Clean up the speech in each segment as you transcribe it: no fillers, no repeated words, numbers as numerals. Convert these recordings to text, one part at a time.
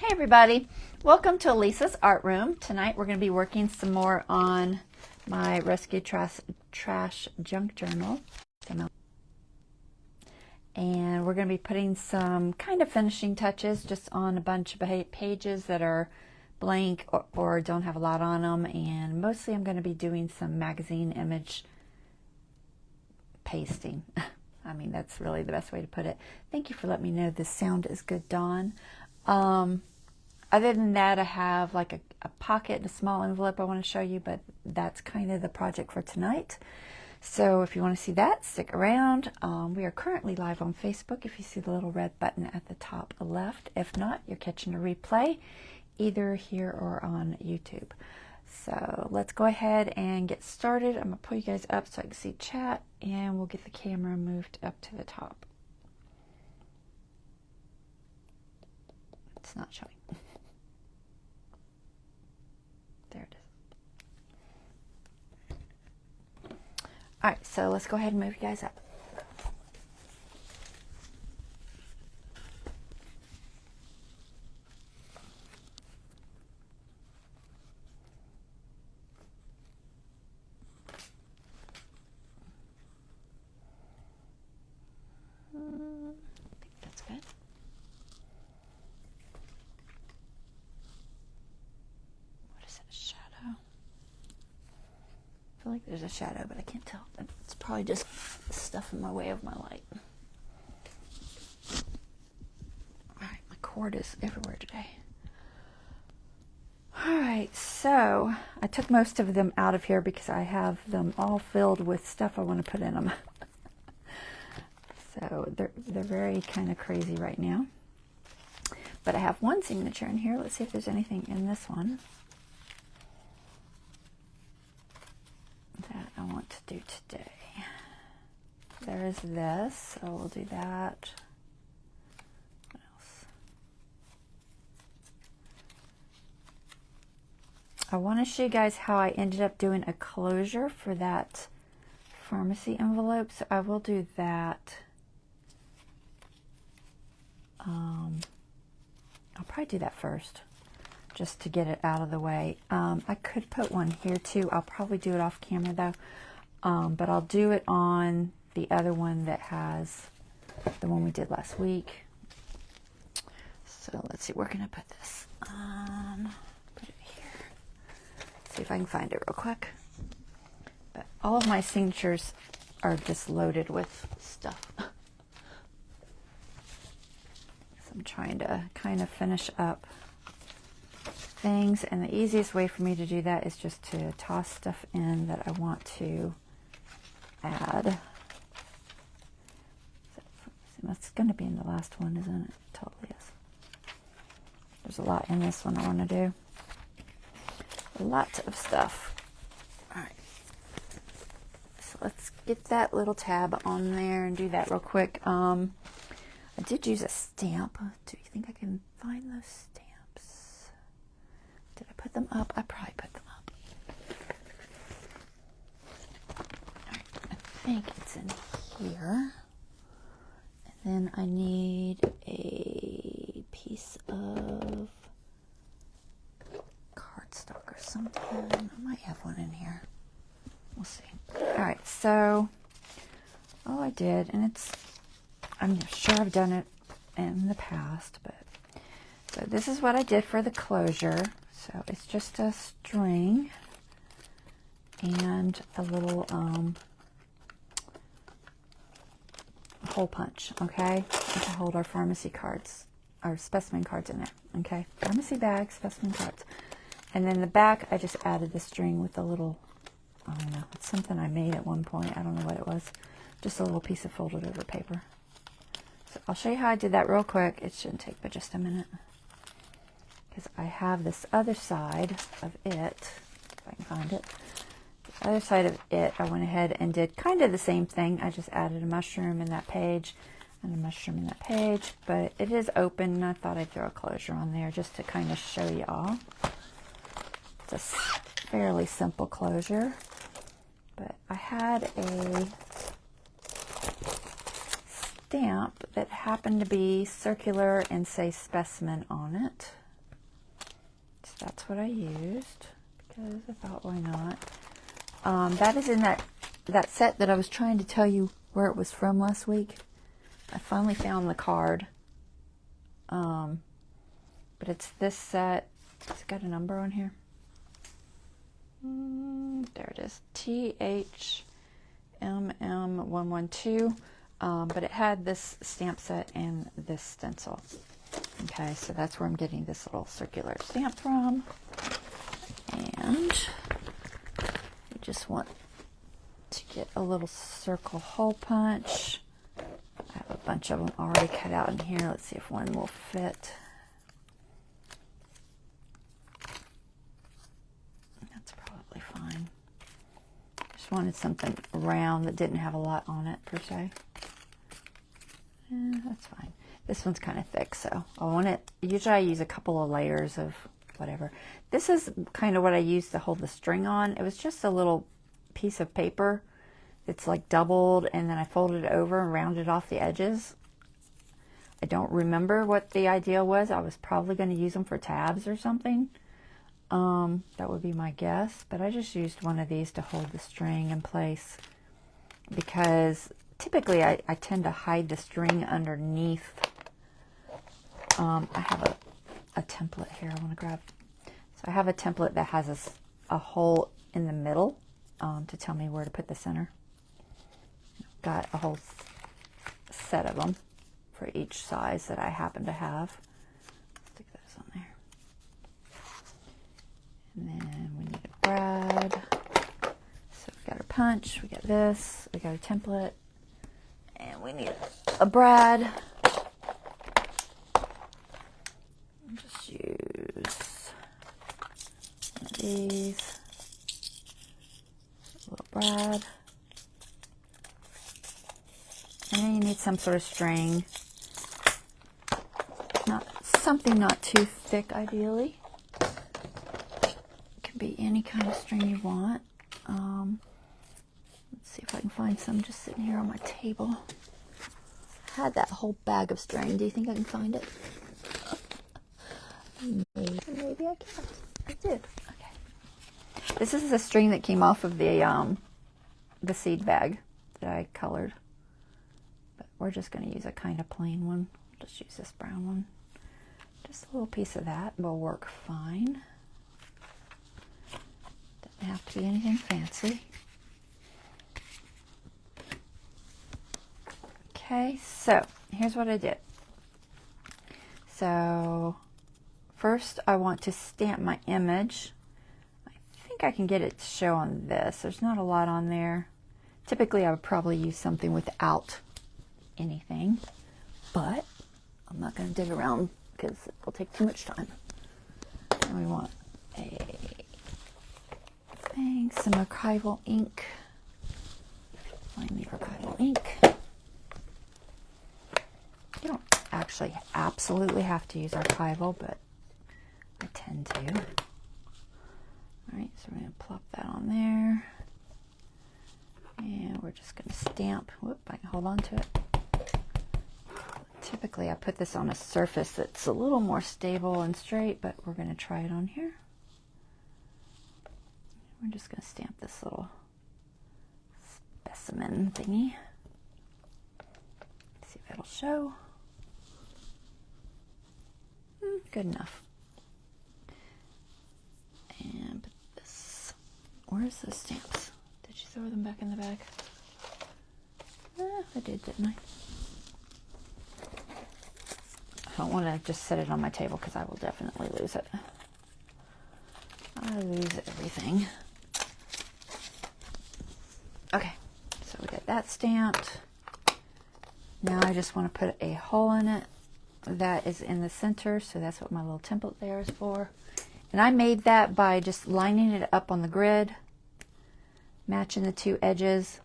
Hey everybody, welcome to Lisa's Art Room. Tonight we're going to be working some more on my Rescue Trash Junk Journal. And we're going to be putting some kind of finishing touches just on a bunch of pages that are blank or don't have a lot on them. And mostly I'm going to be doing some magazine image pasting. I mean, that's really the best way to put it. Thank you for letting me know the sound is good, Dawn. Other than that, I have like a pocket and a small envelope I want to show you, but that's kind of the project for tonight. So if you want to see that, stick around. We are currently live on Facebook if you see the little red button at the top left. If not, you're catching a replay either here or on YouTube. So let's go ahead and get started. I'm going to pull you guys up so I can see chat, and we'll get the camera moved up to the top. It's not showing. There it is. All right, so let's go ahead and move you guys up. I think that's good. I feel like there's a shadow, but I can't tell. It's probably just stuff in my way of my light. Alright, my cord is everywhere today. Alright, so I took most of them out of here because I have them all filled with stuff I want to put in them. So they're very kind of crazy right now. But I have one signature in here. Let's see if there's anything in this one that I want to do today. There's this, so we'll do that. What else? I want to show you guys how I ended up doing a closure for that pharmacy envelope, so I will do that. I'll probably do that first, just to get it out of the way. I could put one here too. I'll probably do it off camera though, but I'll do it on the other one that has the one we did last week. So let's see, where can I put this? Put it here. See if I can find it real quick. But all of my signatures are just loaded with stuff. I'm trying to kind of finish up things, and the easiest way for me to do that is just to toss stuff in that I want to add. That's going to be in the last one, isn't it? It totally is. There's a lot in this one I want to do. A lot of stuff. Alright. So let's get that little tab on there and do that real quick. I did use a stamp. Do you think I can find those stamps? Did I put them up? I probably put them up. Alright, I think it's in here. And then I need a piece of cardstock or something. I might have one in here. We'll see. Alright, so all I did, and I'm sure I've done it in the past, but so this is what I did for the closure. So it's just a string and a little hole punch, okay, to hold our pharmacy cards, our specimen cards in there, okay, pharmacy bag, specimen cards. And then the back, I just added the string with a little, I don't know, it's something I made at one point, I don't know what it was, just a little piece of folded over paper. I'll show you how I did that real quick. It shouldn't take but just a minute, because I have this other side of it, if I can find it. The other side of it, I went ahead and did kind of the same thing. I just added a mushroom in that page and a mushroom in that page, but it is open, and I thought I'd throw a closure on there just to kind of show y'all. It's a fairly simple closure, but I had a stamp that happened to be circular and say specimen on it. that's what I used because I thought, why not? That is in that set that I was trying to tell you where it was from last week. I finally found the card. But it's this set. It's got a number on here. There it is. THMM112. But it had this stamp set and this stencil. Okay, so that's where I'm getting this little circular stamp from. And you just want to get a little circle hole punch. I have a bunch of them already cut out in here. Let's see if one will fit. That's probably fine. Just wanted something round that didn't have a lot on it per se. That's fine. This one's kind of thick, so I want it. Usually I use a couple of layers of whatever. This is kind of what I used to hold the string on. It was just a little piece of paper. It's like doubled, and then I folded it over and rounded off the edges. I don't remember what the idea was. I was probably going to use them for tabs or something. That would be my guess. But I just used one of these to hold the string in place because typically I tend to hide the string underneath. I have a template here I want to grab. So I have a template that has a hole in the middle to tell me where to put the center. Got a whole set of them for each size that I happen to have. Stick those on there. And then we need a brad. So we got our punch, we got this, we got a template, and we need a brad. I'll just use one of these. A little brad. And then you need some sort of string. Something not too thick, ideally. It can be any kind of string you want. Let's see if I can find some just sitting here on my table. I had that whole bag of string. Do you think I can find it? Maybe I can't. I did. Okay. This is the string that came off of the seed bag that I colored. But we're just going to use a kind of plain one. Just use this brown one. Just a little piece of that will work fine. Doesn't have to be anything fancy. Okay, so here's what I did. So first I want to stamp my image. I think I can get it to show on this. There's not a lot on there. Typically I would probably use something without anything, but I'm not going to dig around because it will take too much time. And we want some archival ink. Find the archival ink. You don't actually absolutely have to use archival, but I tend to. Alright, so we're going to plop that on there. And we're just going to stamp. Whoop, I can hold on to it. Typically I put this on a surface that's a little more stable and straight, but we're going to try it on here. We're just going to stamp this little specimen thingy. See if it'll show. Good enough. And put this. Where's the stamps? Did you throw them back in the bag? I did, didn't I? I don't want to just set it on my table because I will definitely lose it. I lose everything. Okay, so we got that stamped. Now I just want to put a hole in it that is in the center, so that's what my little template there is for. And I made that by just lining it up on the grid, matching the two edges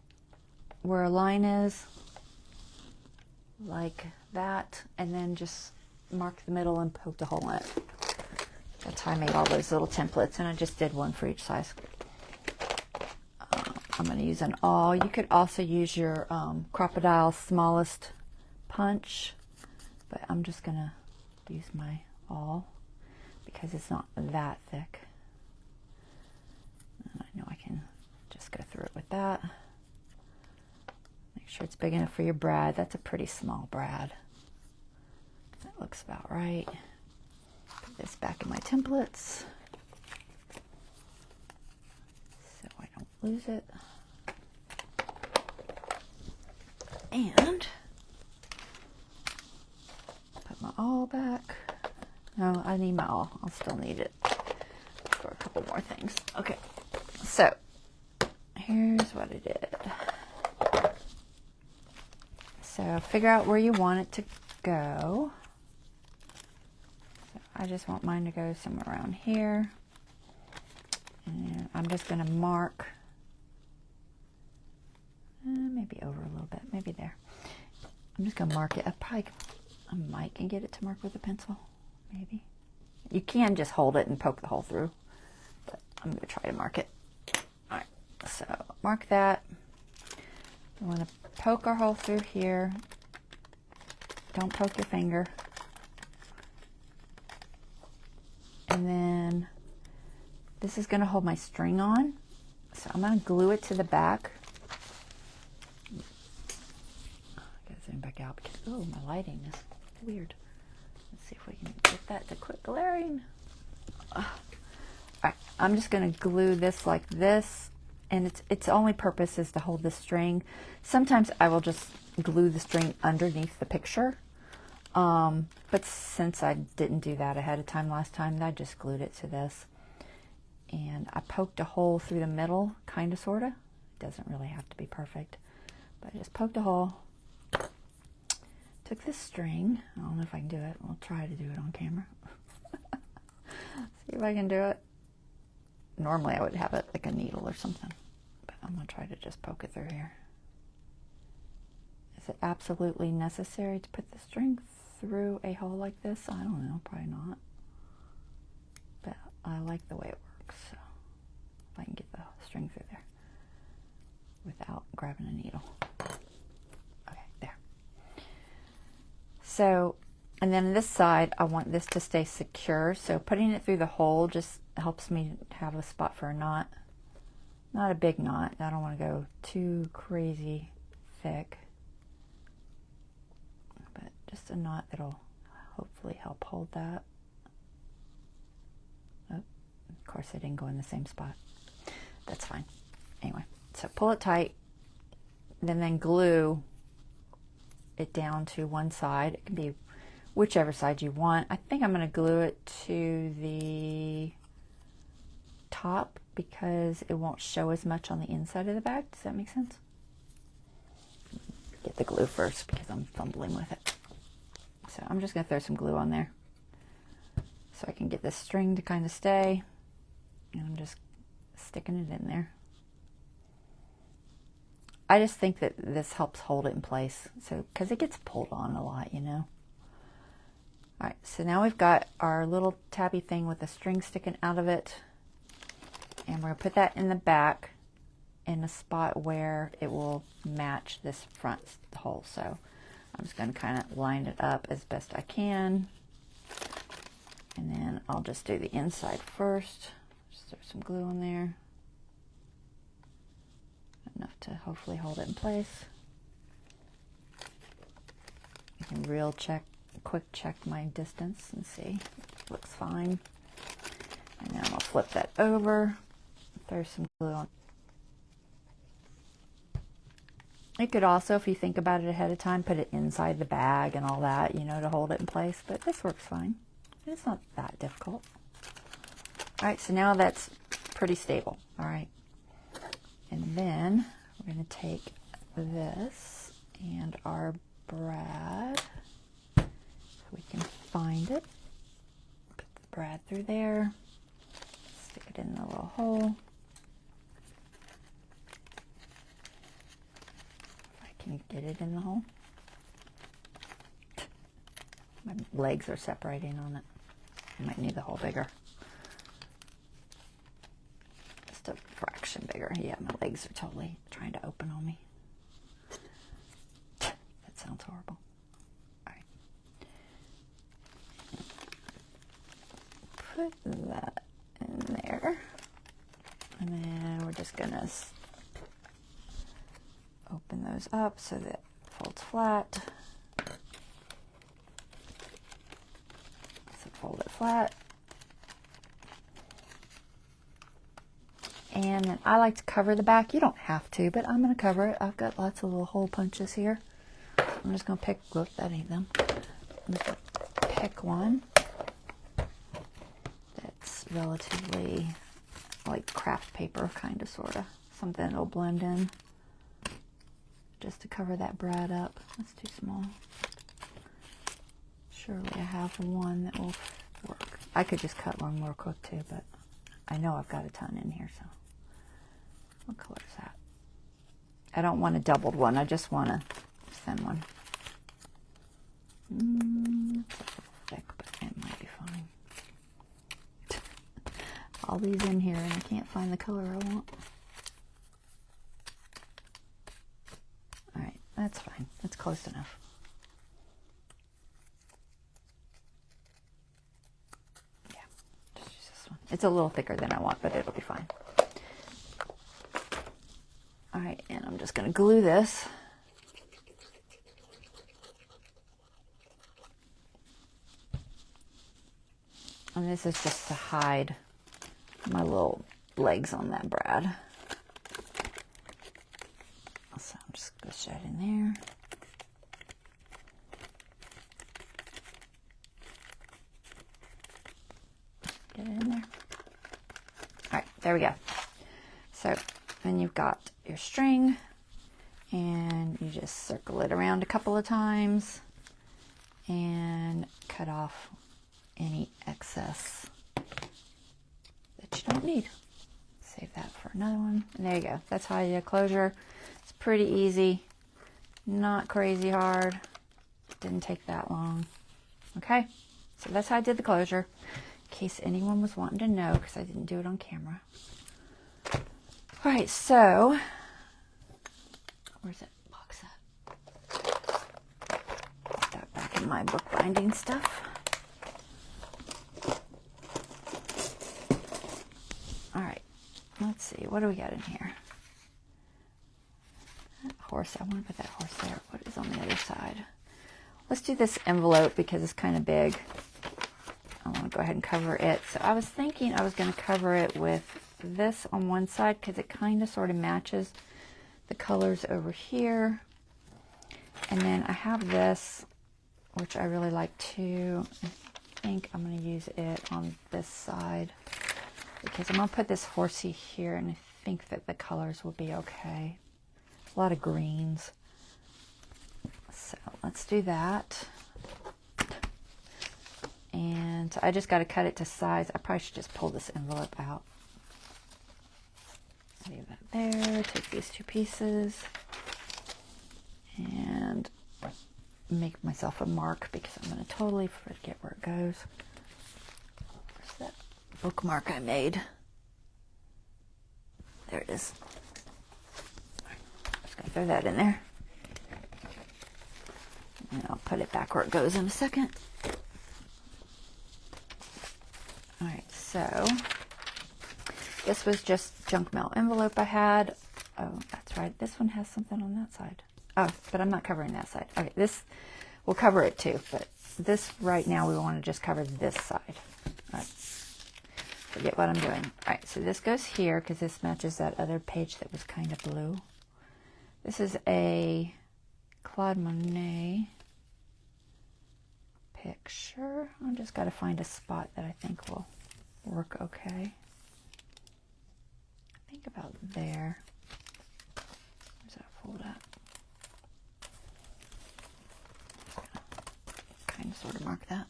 where a line is, like that, and then just mark the middle and poke a hole in it. That's how I made all those little templates, and I just did one for each size. I'm going to use an awl. You could also use your crocodile smallest punch, but I'm just going to use my awl because it's not that thick. And I know I can just go through it with that. Make sure it's big enough for your brad. That's a pretty small brad. That looks about right. Put this back in my templates so I don't lose it. And put my awl back. No, I need my awl. I'll still need it for a couple more things. Okay, so here's what I did. So figure out where you want it to go. So I just want mine to go somewhere around here. And I'm just going to mark, maybe over a little bit, maybe there. I'm just going to mark it. I might can get it to mark with a pencil, maybe. You can just hold it and poke the hole through, but I'm going to try to mark it. All right, so mark that. We want to poke our hole through here. Don't poke your finger. And then this is going to hold my string on. So I'm going to glue it to the back. I gotta zoom back out because, oh, my lighting is weird. Let's see if we can get that to quit glaring. All right, I'm just going to glue this like this. And its only purpose is to hold the string. Sometimes I will just glue the string underneath the picture. But since I didn't do that ahead of time last time, I just glued it to this. And I poked a hole through the middle, kind of, sort of. It doesn't really have to be perfect. But I just poked a hole. Took this string. I don't know if I can do it. I'll try to do it on camera. See if I can do it. Normally I would have it like a needle or something, but I'm going to try to just poke it through here. Is it absolutely necessary to put the string through a hole like this? I don't know, probably not. But I like the way it works, so if I can get the string through there without grabbing a needle. Okay, there. So, and then this side, I want this to stay secure, so putting it through the hole just helps me have a spot for a knot. Not a big knot. I don't want to go too crazy thick, but just a knot that'll hopefully help hold that. Oh, of course I didn't go in the same spot. That's fine. Anyway, so pull it tight, then glue it down to one side. It can be whichever side you want. I think I'm going to glue it to the top because it won't show as much on the inside of the bag. Does that make sense? Get the glue first because I'm fumbling with it. So I'm just going to throw some glue on there so I can get this string to kind of stay. And I'm just sticking it in there. I just think that this helps hold it in place, so because it gets pulled on a lot, you know. All right, so now we've got our little tabby thing with the string sticking out of it. And we're going to put that in the back in a spot where it will match this front hole. So I'm just going to kind of line it up as best I can. And then I'll just do the inside first. Just throw some glue on there. Enough to hopefully hold it in place. I can quick check my distance and see. It looks fine. And now I'll flip that over. Throw some glue on. You could also, if you think about it ahead of time, put it inside the bag and all that, you know, to hold it in place. But this works fine. It's not that difficult. All right, so now that's pretty stable. All right. And then we're going to take this and our brad, so we can find it. Put the brad through there. Stick it in the little hole. If I can get it in the hole. My legs are separating on it. I might need the hole bigger. Just a fraction bigger. Yeah, my legs are totally trying to open on me. That sounds horrible. All right. put that in there. And then we're just gonna open those up so that it folds flat. So fold it flat. And then I like to cover the back. You don't have to, but I'm going to cover it. I've got lots of little hole punches here. I'm just going to pick, look, that ain't them. I'm just going to pick one that's relatively like craft paper, kind of, sort of. Something that'll blend in. Just to cover that brad up. That's too small. Surely I have one that will work. I could just cut one more quick too, but I know I've got a ton in here, so. What color is that? I don't want a doubled one. I just want a thin one. It's a little thick, but it might be fine. All these in here, and I can't find the color I want. All right, that's fine. That's close enough. Yeah, just use this one. It's a little thicker than I want, but it'll be fine. All right, and I'm just going to glue this. And this is just to hide my little legs on that brad. So I'm just going to push that in there. Get it in there. All right, there we go. So then you've got your string, and you just circle it around a couple of times and cut off any excess that you don't need. Save that for another one. And there you go. That's how you do a closure. It's pretty easy, not crazy hard. Didn't take that long. Okay, so that's how I did the closure, in case anyone was wanting to know, because I didn't do it on camera. All right, so where's that box at? Put that back in my book binding stuff. All right, let's see. What do we got in here? That horse. I want to put that horse there. What is on the other side? Let's do this envelope because it's kind of big. I want to go ahead and cover it. So I was thinking I was going to cover it with this on one side because it kind of sort of matches the colors over here. And then I have this, which I really like too. I think I'm going to use it on this side because I'm going to put this horsey here, and I think that the colors will be okay. A lot of greens. So let's do that. And I just got to cut it to size. I probably should just pull this envelope out. Leave that there. Take these two pieces and make myself a mark because I'm going to totally forget where it goes. Where's that bookmark I made? There it is. Just going to throw that in there. And I'll put it back where it goes in a second. All right, so this was just junk mail envelope I had. Oh, that's right. This one has something on that side. Oh, but I'm not covering that side. Okay, this will cover it too, but this right now we want to just cover this side. All right. Forget what I'm doing. All right, so this goes here because this matches that other page that was kind of blue. This is a Claude Monet picture. I've just got to find a spot that I think will work okay. I think about there. Where's that fold at? Kind of sort of mark that.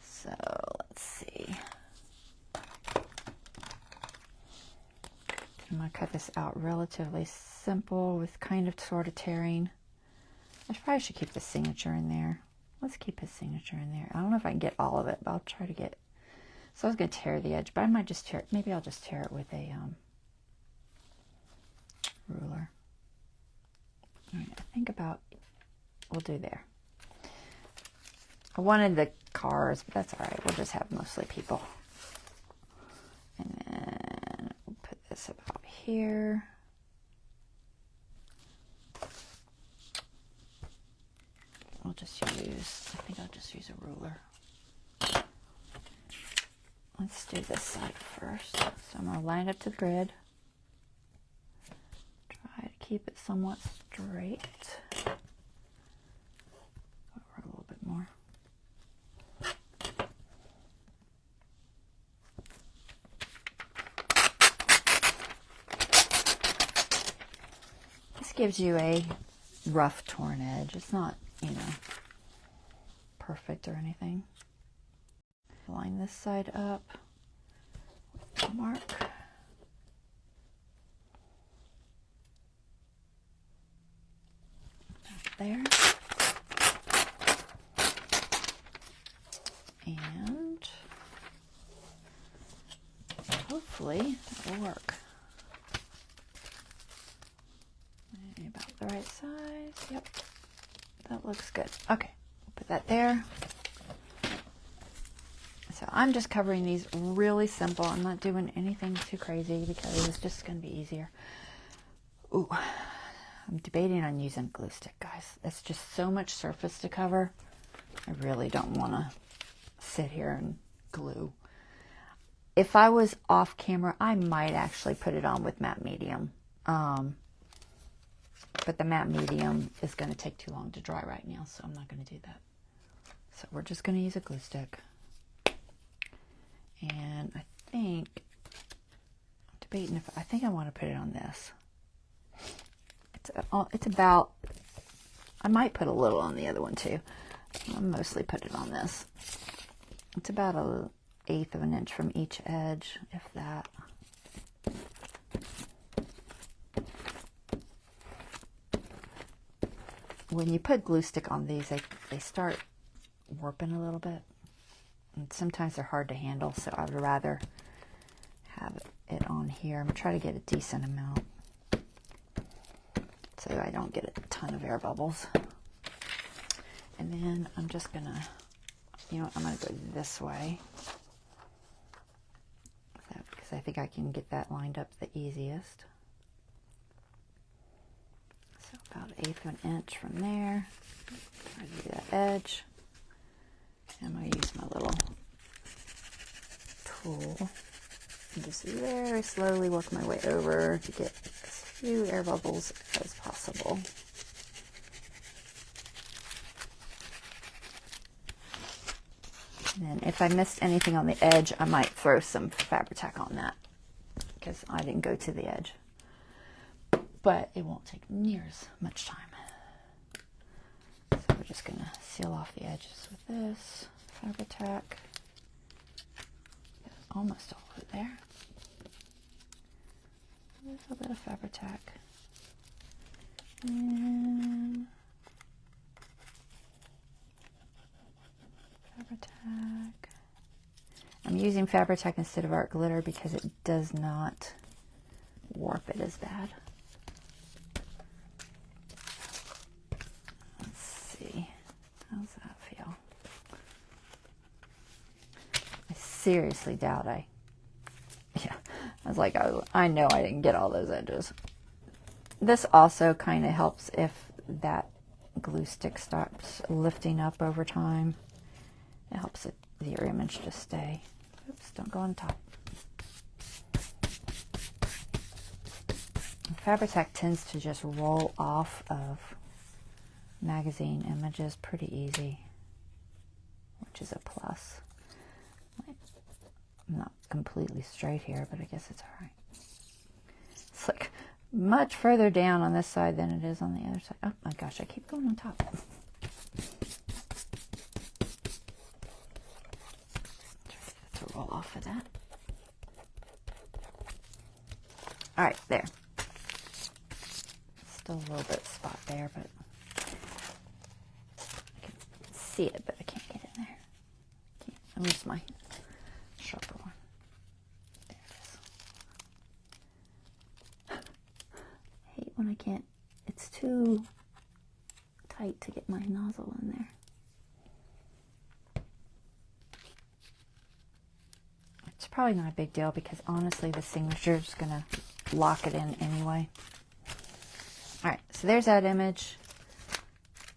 So let's see. I'm going to cut this out relatively simple with kind of sort of tearing. I probably should keep the signature in there. Let's keep his signature in there. I don't know if I can get all of it, but I'll try to get. So I was going to tear the edge, but I might just tear it. Maybe I'll just tear it with a ruler. All right, I think about, we'll do there. I wanted the cars, but that's all right. We'll just have mostly people. here. I think I'll just use a ruler. Let's do this side first. So I'm going to line it up to the grid. Try to keep it somewhat straight. Over a little bit more. This gives you a rough torn edge. It's not, you know, perfect or anything. Line this side up with the mark. There. And hopefully it'll work. Maybe about the right size. Yep, that looks good. Okay, put that there. So I'm just covering these really simple. I'm not doing anything too crazy because it's just going to be easier. Ooh, I'm debating on using glue stick, guys. It's just so much surface to cover. I really don't want to sit here and glue. If I was off camera, I might actually put it on with matte medium. But the matte medium is going to take too long to dry right now, so I'm not going to do that. So we're just going to use a glue stick. And I think, I'm debating if, I think I want to put it on this. It's about, I might put a little on the other one too. I'll mostly put it on this. It's about 1/8 of an inch from each edge, if that. When you put glue stick on these, they start warping a little bit. And sometimes they're hard to handle, so I would rather have it on here. I'm going to try to get a decent amount so I don't get a ton of air bubbles. And then I'm just going to, you know what, I'm going to go this way because I think I can get that lined up the easiest. So about 1/8 of an inch from there. Try to do that edge. I'm going to use my little tool and just very slowly work my way over to get as few air bubbles as possible. And then if I missed anything on the edge, I might throw some Fabri-Tac on that because I didn't go to the edge. But it won't take near as much time. So we're just going to seal off the edges with this Fabri-Tac. Almost all of it there. A little bit of Fabri-Tac. And Fabri-Tac. I'm using Fabri-Tac instead of art glitter because it does not warp it as bad. How's that feel? I seriously doubt I was like, I know I didn't get all those edges. This also kind of helps if that glue stick starts lifting up over time. It helps your image to stay. Oops, don't go on top. Fabri-Tac tends to just roll off of magazine images pretty easy, which is a plus. I'm not completely straight here, but I guess it's all right. It's like much further down on this side than it is on the other side. Oh my gosh, I keep going on top. Try to roll off of that. All right, there. Still a little bit spot there, but I can see it, but I can't get in there. I use my sharper one. There it is. I hate when I can't, it's too tight to get my nozzle in there. It's probably not a big deal because honestly the signature is going to lock it in anyway. All right, so there's that image.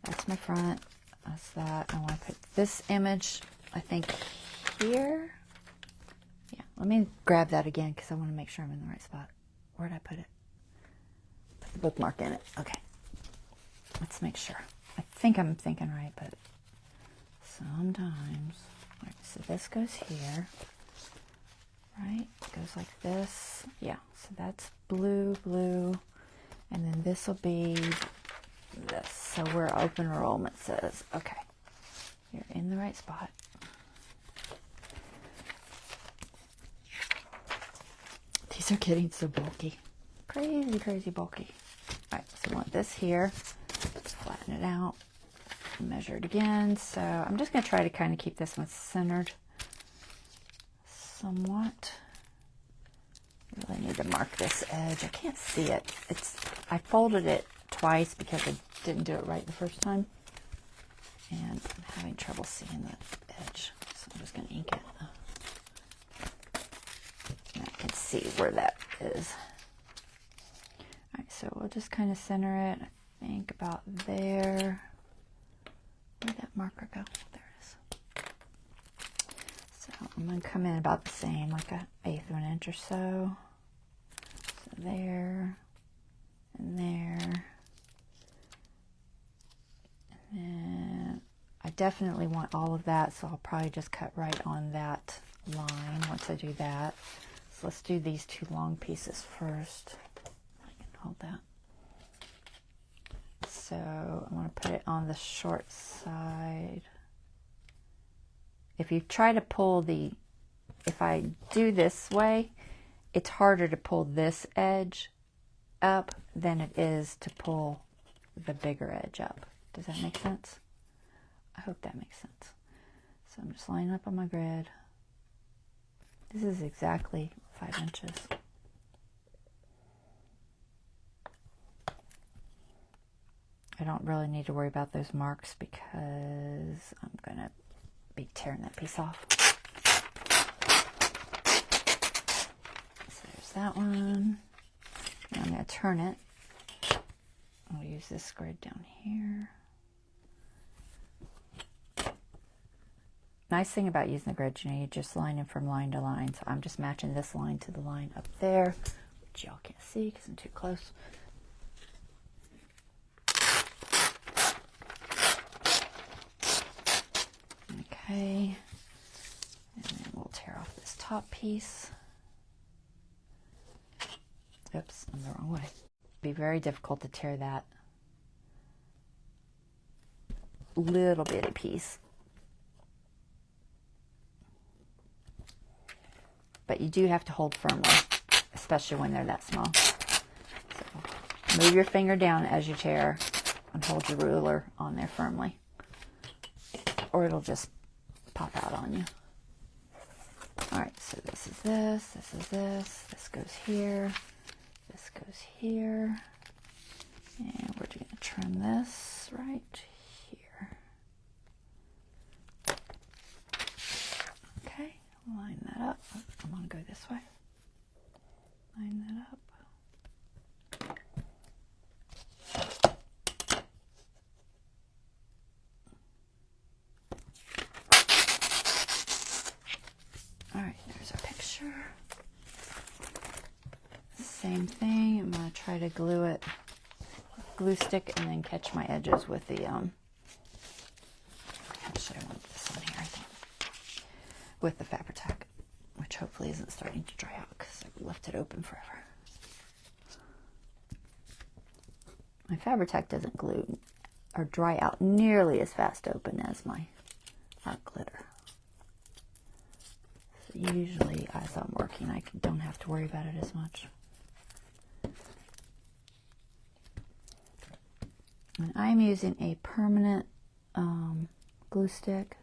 That's my front. That's that. I want to put this image, I think, here. Yeah, let me grab that again because I want to make sure I'm in the right spot. Where did I put it? Put the bookmark in it. Okay. Let's make sure. I think I'm thinking right, but sometimes. All right, so this goes here. Right? It goes like this. Yeah, so that's blue, blue. And then this will be this. So we're open enrollment says, okay, you're in the right spot. These are getting so bulky. Crazy, crazy bulky. All right, so I want this here. Flatten it out. Measure it again. So I'm just going to try to kind of keep this one centered somewhat. Really need to mark this edge. I can't see it. I folded it twice because I didn't do it right the first time. And I'm having trouble seeing the edge. So I'm just going to ink it. And I can see where that is. Alright, so we'll just kind of center it, I think about there. Where'd that marker go? There it is. So I'm going to come in about the same, like 1/8 of an inch or so. So there, and there. And then I definitely want all of that, so I'll probably just cut right on that line once I do that. So let's do these two long pieces first. I can hold that. So I want to put it on the short side. If you try to pull if I do this way, it's harder to pull this edge up than it is to pull the bigger edge up. Does that make sense? I hope that makes sense. So I'm just lining up on my grid. This is exactly 5 inches. I don't really need to worry about those marks because I'm going to be tearing that piece off. So there's that one. And I'm going to turn it. I'll use this grid down here. Nice thing about using the grid, you just line in from line to line. So I'm just matching this line to the line up there, which y'all can't see because I'm too close. Okay, and then we'll tear off this top piece. Oops, I'm the wrong way. It'd be very difficult to tear that little bitty piece. But you do have to hold firmly, especially when they're that small. So move your finger down as you tear and hold your ruler on there firmly, or it'll just pop out on you. All right, so this is this, this is this goes here, this goes here, and we're going to trim this right here. Okay, line that up. I'm going to go this way. Line that up. Alright, there's our picture. Same thing, I'm going to try to glue it, glue stick, and then catch my edges with the, actually I want this on here, I think, with the Fabri-Tac, which hopefully isn't starting to dry out because I've left it open forever. My Fabri-Tac doesn't glue or dry out nearly as fast open as my art glitter. Usually, as I'm working, I don't have to worry about it as much. And I'm using a permanent glue stick.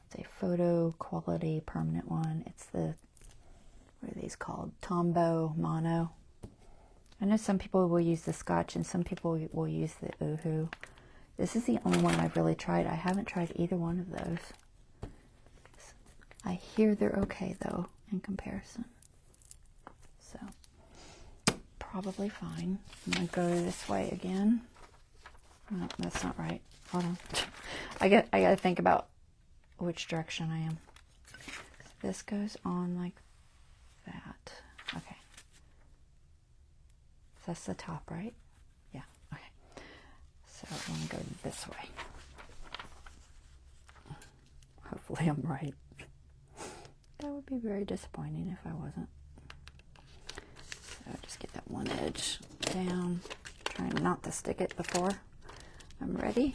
It's a photo quality permanent one. It's the, what are these called? Tombow Mono. I know some people will use the Scotch and some people will use the Uhu. This is the only one I've really tried. I haven't tried either one of those. I hear they're okay, though, in comparison. So probably fine. I'm gonna go this way again. No, that's not right. Hold on. I gotta think about which direction I am. This goes on like that. Okay. So that's the top, right? Yeah. Okay. So I want to go this way. Hopefully I'm right. That would be very disappointing if I wasn't. So just get that one edge down. Trying not to stick it before I'm ready.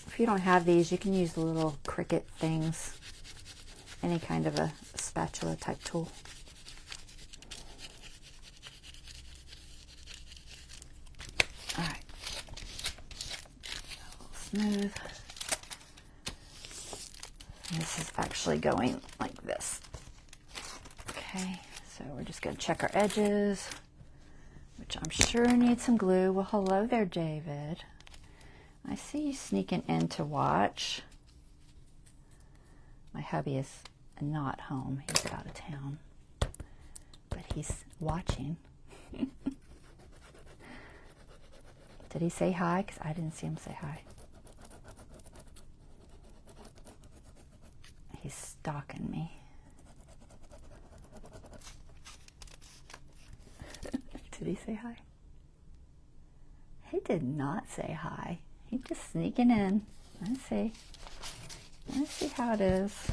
If you don't have these, you can use the little Cricut things, any kind of a spatula type tool. All right, smooth. And this is actually going like this. Okay, so we're just going to check our edges, which I'm sure need some glue. Well, hello there, David. I see you sneaking in to watch. My hubby is not home. He's out of town. But he's watching. Did he say hi? Because I didn't see him say hi. He's stalking me. Did he say hi? He did not say hi. He's just sneaking in. Let's see. Let's see how it is.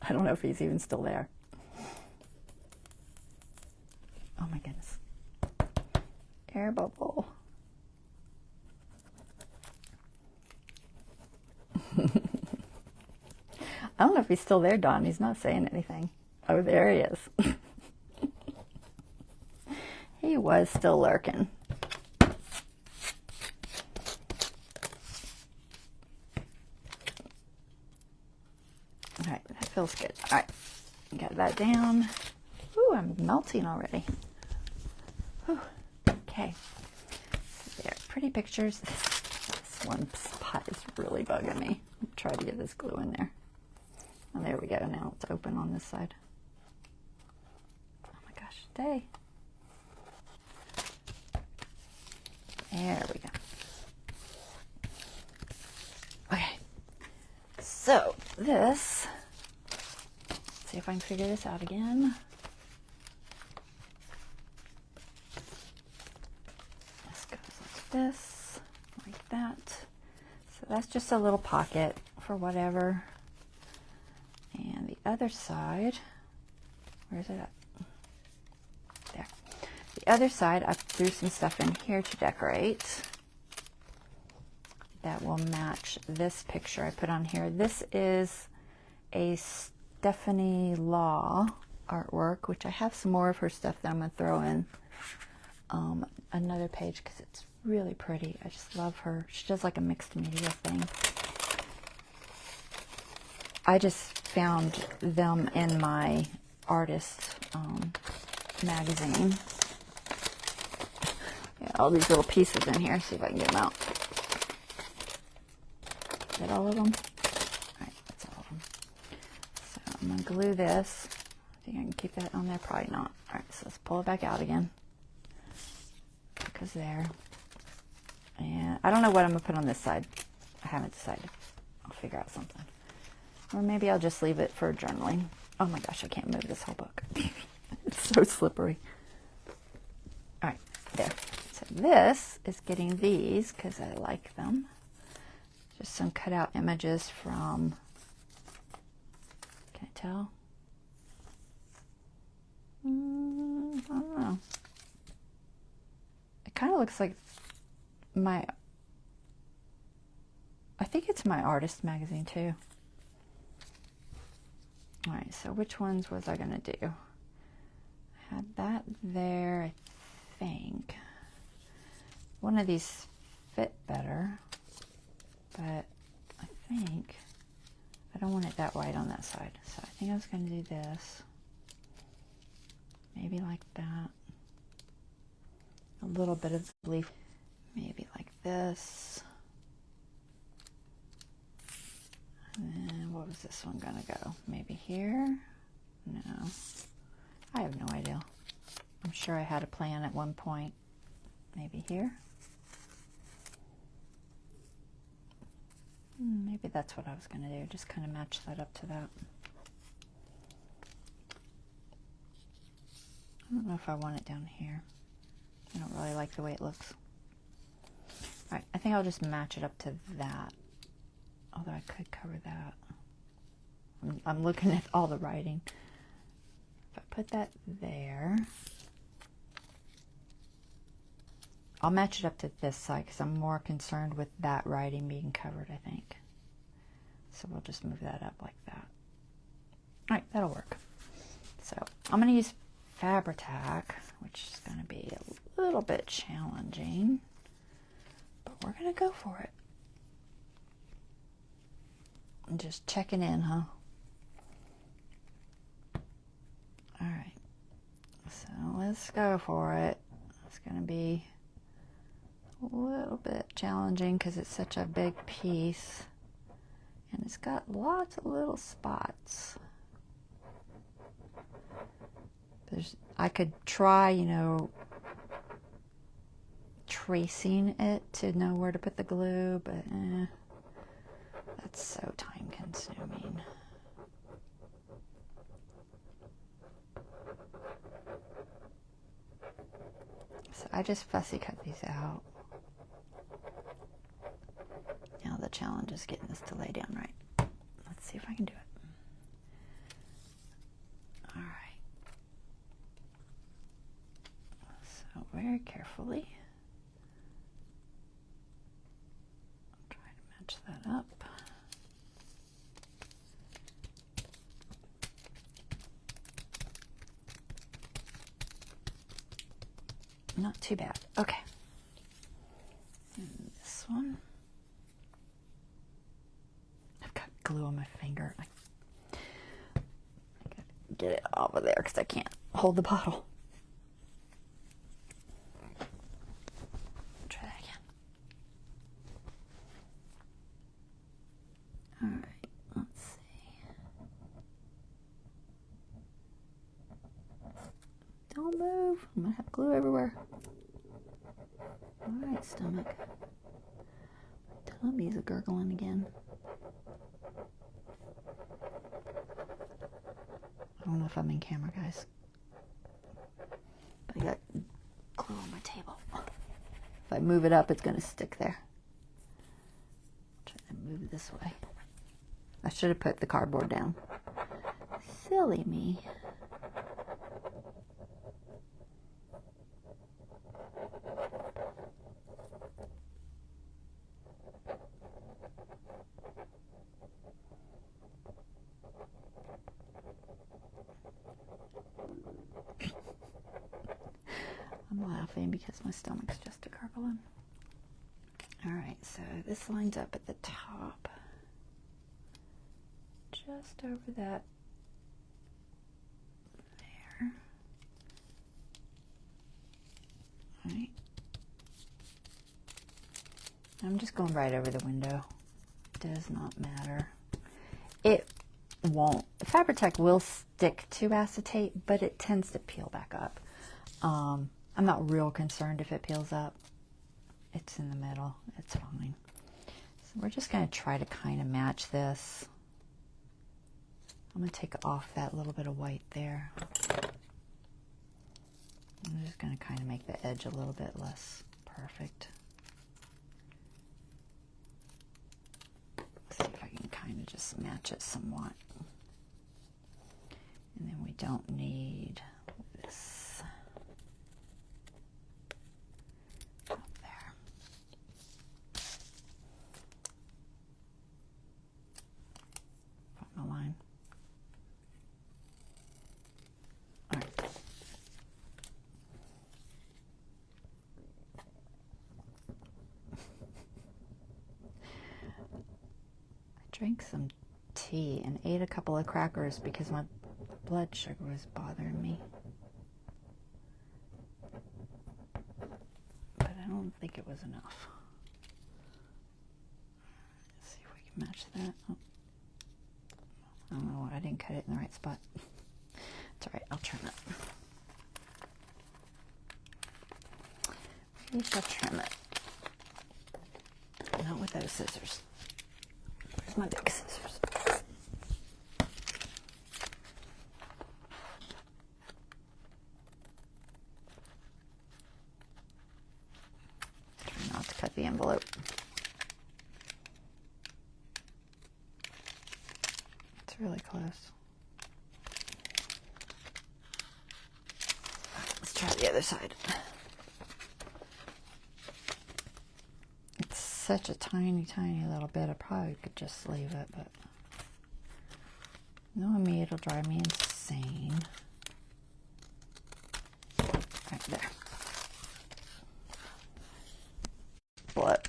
I don't know if he's even still there. Oh my goodness. Air bubble. I don't know if he's still there, Don. He's not saying anything. Oh, there he is. He was still lurking. All right, that feels good. All right, got that down. Ooh, I'm melting already. Whew. Okay, so there, pretty pictures. This one spot is really bugging me. I'll try to get this glue in there. Oh, there we go. Now it's open on this side. Oh my gosh, stay. There we go. Okay. So this, let's see if I can figure this out again. This goes like this, like that. So that's just a little pocket for whatever. And the other side, where is it at? There. The other side, I threw some stuff in here to decorate that will match this picture I put on here. This is a Stephanie Law artwork, which I have some more of her stuff that I'm going to throw in another page because it's really pretty. I just love her. She does like a mixed media thing. I just found them in my artist magazine. Yeah, all these little pieces in here. See if I can get them out. Is that all of them? All right, that's all of them. So I'm going to glue this. Think I can keep that on there? Probably not. All right, so let's pull it back out again. Because there. And I don't know what I'm going to put on this side. I haven't decided. I'll figure out something. Or maybe I'll just leave it for journaling. Oh my gosh, I can't move this whole book. It's so slippery. All right, there. So this is getting these because I like them. Just some cutout images from, can I tell? I don't know. It kind of looks like I think it's my artist magazine too. All right, so which ones was I gonna do? I had that there, I think. One of these fit better, but I I don't want it that white on that side. So I think I was going to do this. Maybe like that. A little bit of leaf. Maybe like this. And then what was this one going to go? Maybe here? No. I have no idea. I'm sure I had a plan at one point. Maybe here? Maybe that's what I was going to do. Just kind of match that up to that. I don't know if I want it down here. I don't really like the way it looks. All right, I think I'll just match it up to that. Although I could cover that. I'm looking at all the writing. If I put that there, I'll match it up to this side because I'm more concerned with that writing being covered, I think. So we'll just move that up like that. All right, that'll work. So I'm going to use Fabri-Tac, which is going to be a little bit challenging, but we're going to go for it. I'm just checking in, huh? All right, so let's go for it. It's going to be a little bit challenging because it's such a big piece and it's got lots of little spots. I could try, you know, tracing it to know where to put the glue, but that's so time consuming. So I just fussy cut these out. Now the challenge is getting this to lay down right. Let's see if I can do it. All right. So very carefully, try to match that up. Not too bad. Okay. And this one. I've got glue on my finger. I gotta get it off of there because I can't hold the bottle. Try that again. All right. Let's see. Don't move. I'm gonna have glue everywhere. All right, stomach. Tummy's a gurgling again. I don't know if I'm in camera, guys. But I got glue on my table. If I move it up, it's gonna stick there. Try to move this way. I should have put the cardboard down. Silly me. I'm laughing because my stomach's just a gurgling. All right, so this lines up at the top, just over that there. All right. I'm just going right over the window. Does not matter. It won't. The Fabri-Tac will stick to acetate, but it tends to peel back up. I'm not real concerned if it peels up. It's in the middle. It's fine. So we're just going to try to kind of match this. I'm going to take off that little bit of white there. I'm just going to kind of make the edge a little bit less perfect. Let's see if I can kind of just match it somewhat. And then we don't need this. Line. All right. I drank some tea and ate a couple of crackers because my blood sugar was bothering me. But I don't think it was enough. Let's see if we can match that. Oh. I don't know, I didn't cut it in the right spot. It's alright, I'll trim it. We shall trim it. Not with those scissors. Where's my big scissors? Try not to cut the envelope. It's really close. Let's try the other side. It's such a tiny, tiny little bit. I probably could just leave it, but knowing me, it'll drive me insane. Right there. But,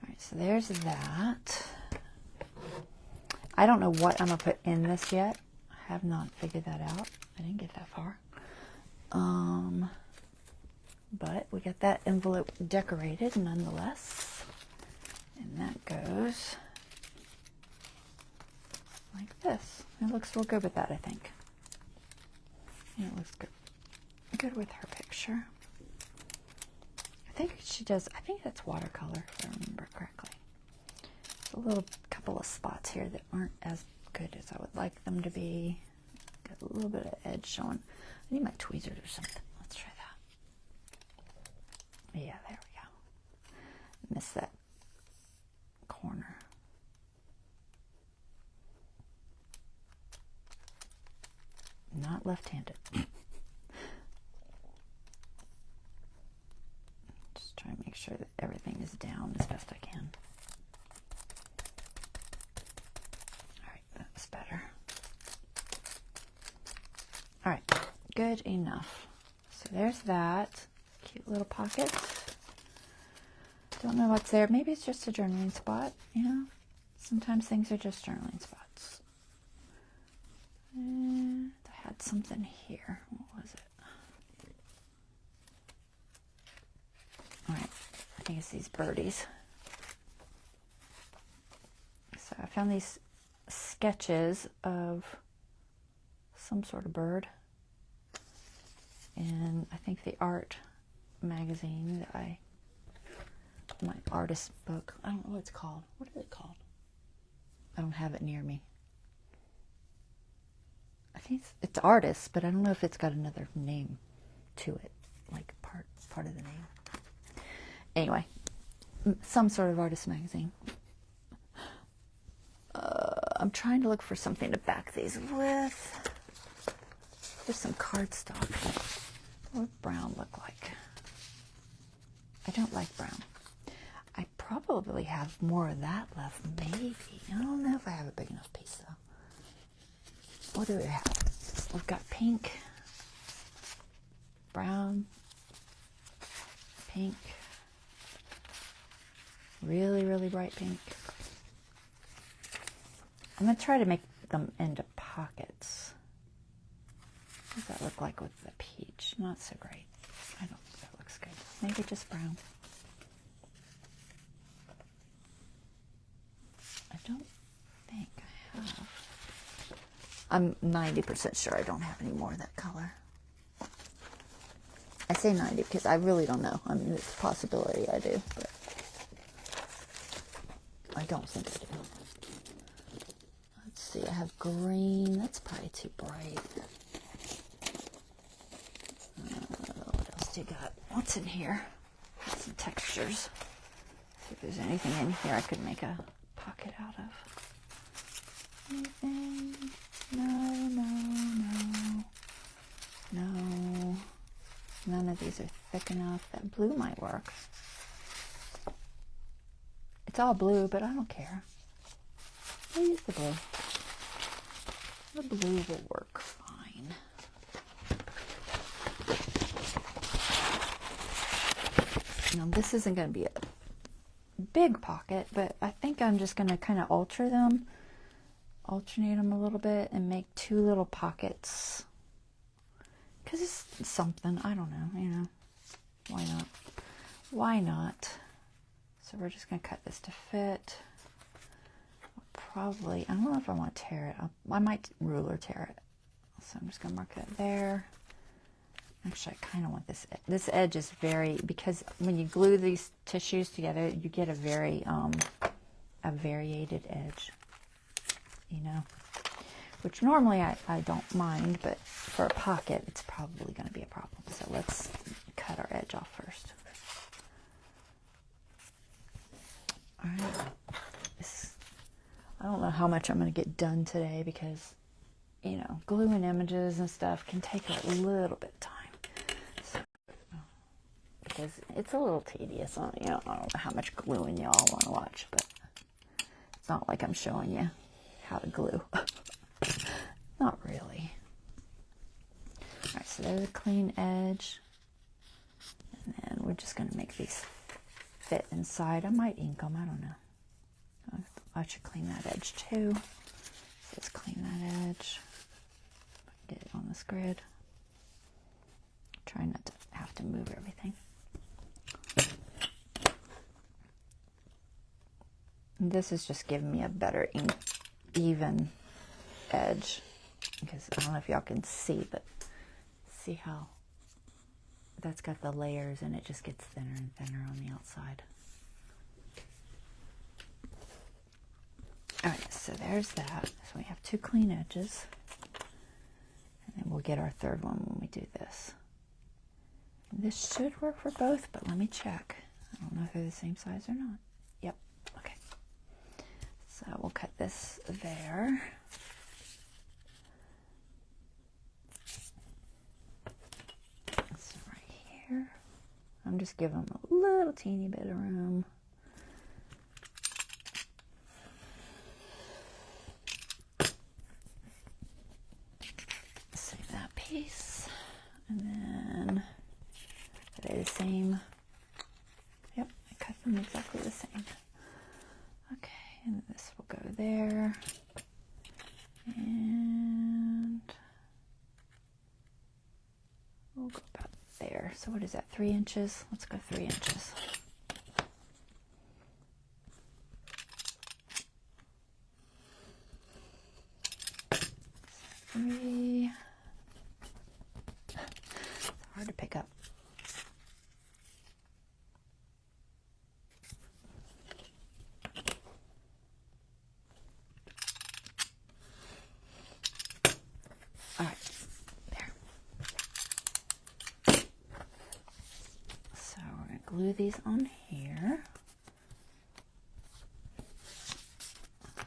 alright, so there's that. I don't know what I'm going to put in this yet. I have not figured that out. I didn't get that far. But we got that envelope decorated nonetheless. And that goes like this. It looks real good with that, I think. Yeah, it looks good. Good with her picture. I think she does, I think that's watercolor, if I remember correctly. There's a little couple of spots here that aren't as good as I would like them to be. Got a little bit of edge showing. I need my tweezers or something. Let's try that. Yeah, there we go. Missed that corner. Not left-handed. Just try to make sure that everything is down as best I can. Alright, that's better. Alright, good enough. So there's that. Cute little pocket. Don't know what's there. Maybe it's just a journaling spot, you know? Sometimes things are just journaling spots. And I had something here. What was it? Alright, I think it's these birdies. So I found these sketches of some sort of bird. And I think the art magazine that my artist book, I don't know what it's called. What is it called? I don't have it near me. I think it's artist, but I don't know if it's got another name to it, like part of the name. Anyway, some sort of artist magazine. I'm trying to look for something to back these with. There's some cardstock. What would brown look like? I don't like brown. I probably have more of that left, maybe. I don't know if I have a big enough piece, though. What do we have? We've got pink, brown, pink, really, really bright pink. I'm going to try to make them into pockets. What does that look like with the peach? Not so great. I don't think that looks good. Maybe just brown. I don't think I have. I'm 90% sure I don't have any more of that color. I say 90 because I really don't know. I mean, it's a possibility I do, but I don't think I do. Let's see, I have green. That's probably too bright. What else do you got? What's in here? Got some textures. See if there's anything in here I could make a pocket out of. Anything? No. None of these are thick enough. That blue might work. It's all blue, but I don't care. I'll use the blue. The blue will work fine. Now this isn't going to be a big pocket, but I think I'm just going to kind of alter them alternate them a little bit and make 2 little pockets. Because it's something, I don't know, you know, why not? Why not? So we're just going to cut this to fit. Probably, I don't know if I want to tear it. I might ruler tear it. So I'm just going to mark that there. Actually, I kind of want this edge is very, because when you glue these tissues together, you get a very, a variated edge, you know, which normally I don't mind, but for a pocket, it's probably going to be a problem. So let's cut our edge off first. All right. I don't know how much I'm going to get done today because, you know, gluing images and stuff can take a little bit of time. So, because it's a little tedious. You know, I don't know how much gluing y'all want to watch, but it's not like I'm showing you how to glue. Not really. All right, so there's a clean edge. And then we're just going to make these fit inside. I might ink them. I don't know. I should clean that edge too. So let's clean that edge. Get it on this grid. Try not to have to move everything. And this is just giving me a better even edge. Because I don't know if y'all can see, but see how that's got the layers and it just gets thinner and thinner on the outside. All right, so there's that. So we have 2 clean edges. And then we'll get our third one when we do this. And this should work for both, but let me check. I don't know if they're the same size or not. Yep, okay. So we'll cut this there. So right here. I'm just giving them a little teeny bit of room. Piece, and then are they the same? Yep, I cut them exactly the same. Okay, and this will go there, and we'll go about there. So what is that, 3 inches? Let's go 3 inches. Three. Hard to pick up. All right, there. So we're going to glue these on here. All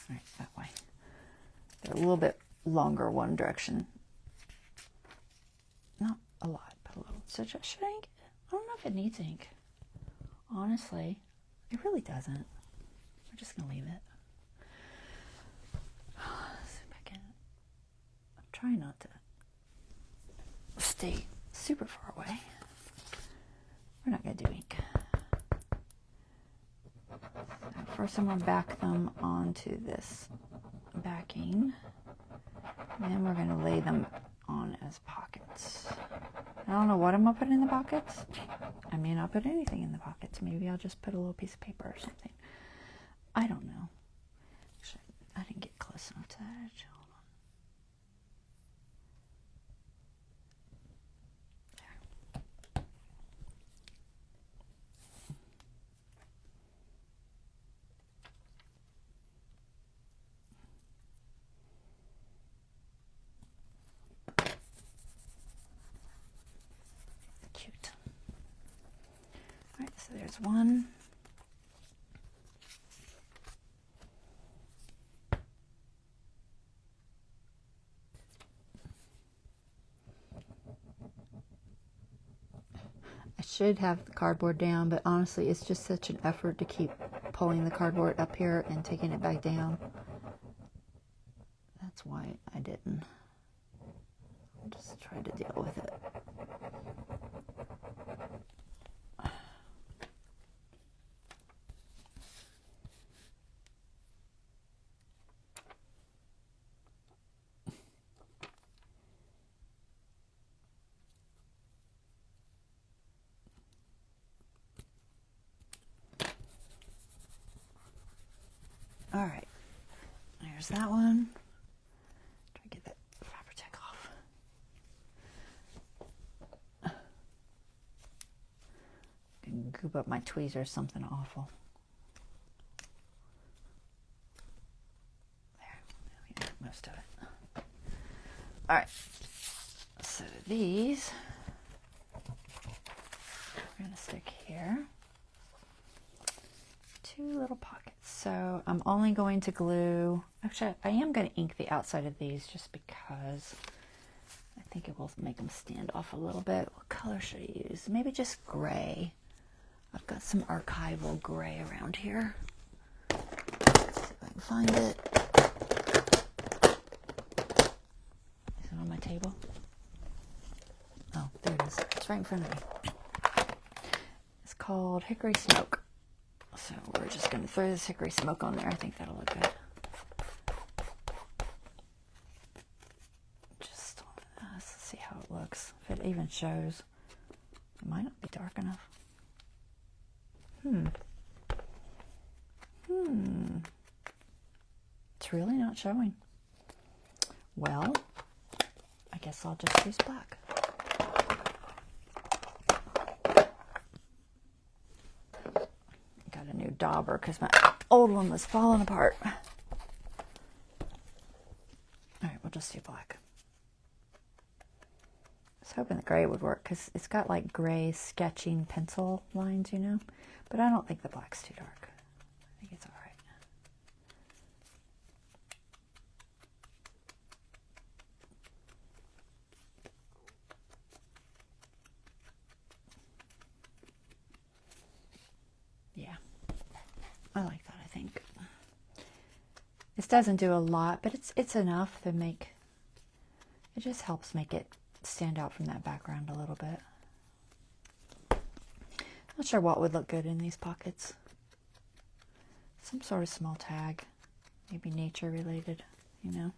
right, that way. They're a little bit longer one direction. Not a lot, but a little. So should I ink? I don't know if it needs ink. Honestly, it really doesn't. We're just going to leave it. See if I can. I'm trying not to stay super far away. We're not going to do ink. So first I'm going to back them onto this backing. And then we're going to lay them on as pockets. I don't know what I'm going to put in the pockets. I may not put anything in the pockets. Maybe I'll just put a little piece of paper or something. I don't know. Actually, I didn't get close enough to that edge. Hold on. There. Cute. All right, so there's one. I should have the cardboard down, but honestly, it's just such an effort to keep pulling the cardboard up here and taking it back down. That's why I didn't. I'll just try to deal with it. All right, there's that one. Try to get that Fabri-Tac off. Can goop up my tweezers, something awful. There, we got most of it. All right, so these we're gonna stick here. 2 little pockets. So I'm only going to glue, actually I am going to ink the outside of these just because I think it will make them stand off a little bit. What color should I use? Maybe just gray. I've got some archival gray around here. Let's see if I can find it. Is it on my table? Oh, there it is. It's right in front of me. It's called Hickory Smoke. So we're just going to throw this hickory smoke on there. I think that'll look good. Just let's see how it looks. If it even shows. It might not be dark enough. It's really not showing. Well, I guess I'll just use black. Got a new dauber because my old one was falling apart. All right, we'll just do black. I was hoping the gray would work because it's got like gray sketching pencil lines, you know, but I don't think the black's too dark. I think it's all right. Yeah, I like that, I think. This doesn't do a lot, but it's enough to make, it just helps make it stand out from that background a little bit. Not sure what would look good in these pockets. Some sort of small tag, maybe nature related, you know.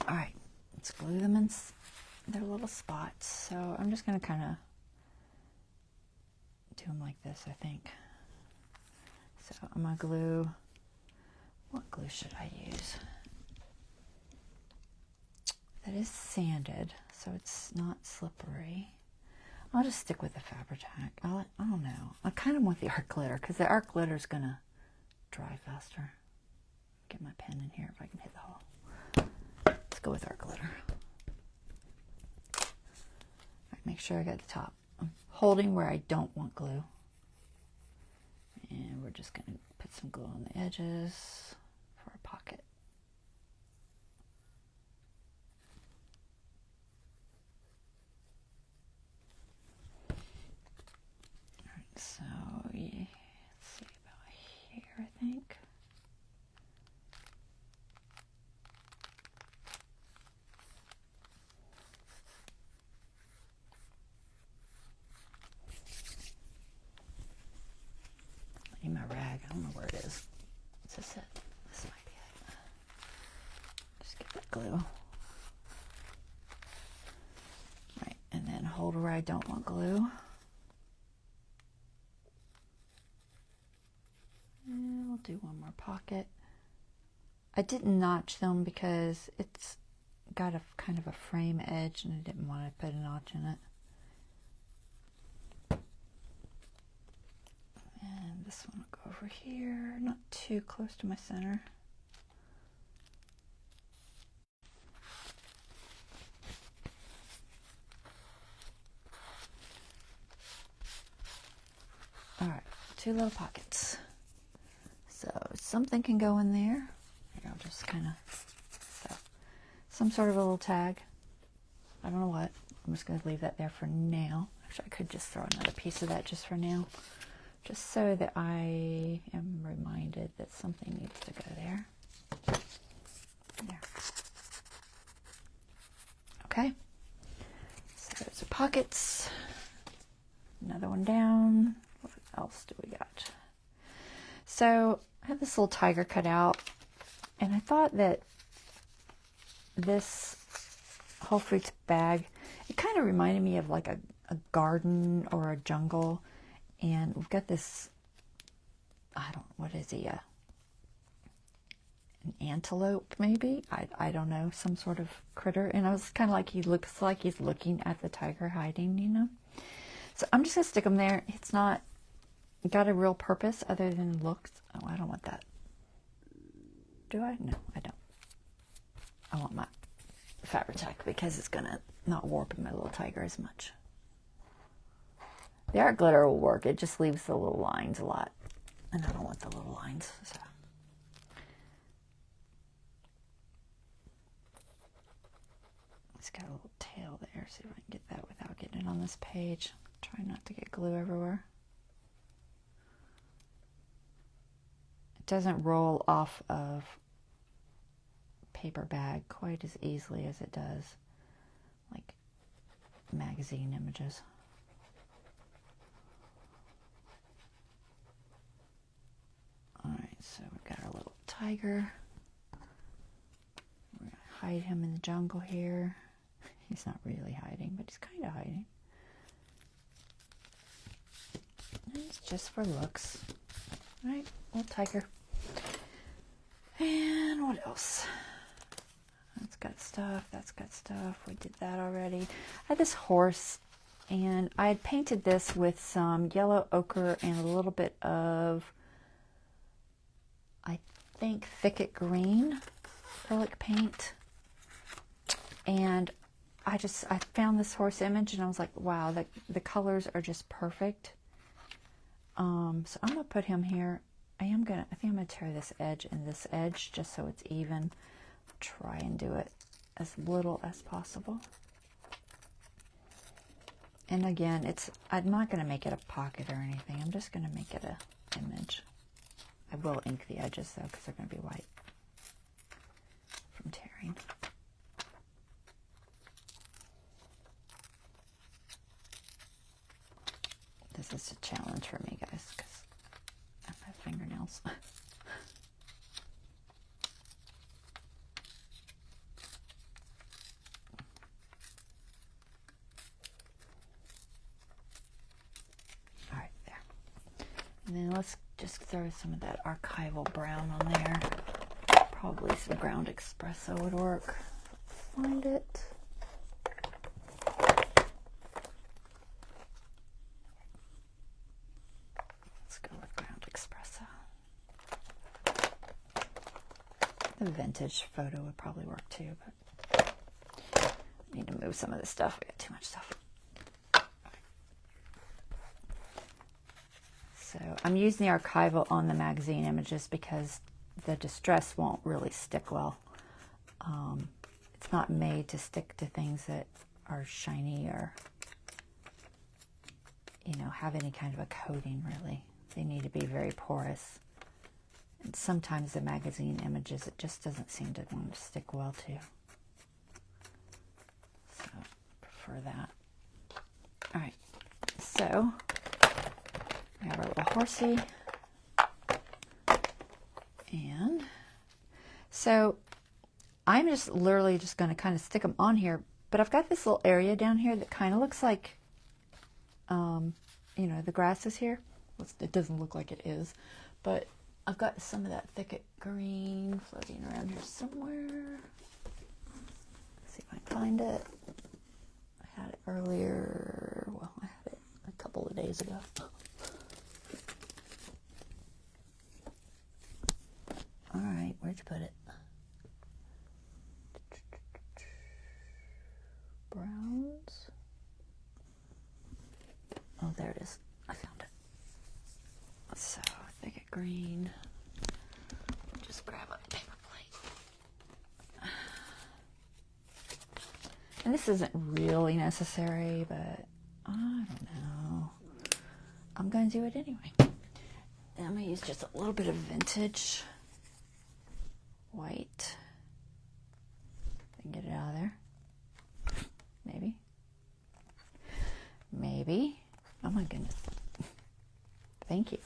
All right, let's glue them in their little spots. So I'm just going to kind of do them like this, I think. So I'm going to glue, what glue should I use? That is sanded, so it's not slippery. I'll just stick with the Fabri-Tac. I don't know. I kind of want the art glitter because the art glitter is going to dry faster. Get my pen in here if I can hit the hole. Let's go with art glitter. All right, make sure I got the top. I'm holding where I don't want glue. And we're just going to put some glue on the edges for a pocket. So, yeah, let's see about here, I think. I need my rag. I don't know where it is. Is this it? This might be it. Just get that glue. Right, and then hold where I don't want glue. We'll do one more pocket. I didn't notch them because it's got a kind of a frame edge and I didn't want to put a notch in it. And this one will go over here, not too close to my center. All right, 2 little pockets. So something can go in there. Here, I'll just kind of, so some sort of a little tag. I don't know what. I'm just going to leave that there for now. Actually, I could just throw another piece of that just for now. Just so that I am reminded that something needs to go there. There. Okay. So there's the pockets. Another one down. What else do we got? So I have this little tiger cut out, and I thought that this Whole Foods bag, it kind of reminded me of like a garden or a jungle, and we've got this, what is he, an antelope maybe? I don't know, some sort of critter. And I was kind of like, he looks like he's looking at the tiger hiding, you know? So I'm just going to stick him there. It's not got a real purpose other than looks. Oh, I don't want that. Do I? No, I don't. I want my Fabri-Tac because it's going to not warp my little tiger as much. The art glitter will work. It just leaves the little lines a lot. And I don't want the little lines. So. It's got a little tail there. See if I can get that without getting it on this page. Try not to get glue everywhere. It doesn't roll off of paper bag quite as easily as it does like magazine images. Alright, so we've got our little tiger. We're going to hide him in the jungle here. He's not really hiding, but he's kind of hiding. And it's just for looks. Alright, little tiger. And what else? That's got stuff, that's got stuff. We did that already. I had this horse, and I had painted this with some yellow ochre and a little bit of, I think, thicket green acrylic paint. And I found this horse image, and I was like, wow, the colors are just perfect. So I'm going to put him here. I think I'm going to tear this edge and this edge just so it's even. Try and do it as little as possible. And again, I'm not going to make it a pocket or anything. I'm just going to make it an image. I will ink the edges though, because they're going to be white from tearing. This is a challenge for me, guys, because I have fingernails. And then let's just throw some of that archival brown on there. Probably some ground espresso would work. Find it. Let's go with ground espresso. The vintage photo would probably work too, but I need to move some of this stuff. We got too much stuff. So I'm using the archival on the magazine images because the distress won't really stick well. It's not made to stick to things that are shiny or, have any kind of a coating really. They need to be very porous. And sometimes the magazine images, it just doesn't seem to want to stick well to. So I prefer that. All right, so we have our little horsey. And so I'm just literally just going to kind of stick them on here, but I've got this little area down here that kind of looks like, the grass is here. It doesn't look like it is, but I've got some of that thicket green floating around here somewhere. Let's see if I can find it. I had it earlier. Well, I had it a couple of days ago. All right, where'd you put it? Browns. Oh, there it is. I found it. So, thicket green. Just grab a paper plate. And this isn't really necessary, but I don't know. I'm going to do it anyway. And I'm going to use just a little bit of vintage white. I can get it out of there. Maybe. Maybe. Oh my goodness. Thank you.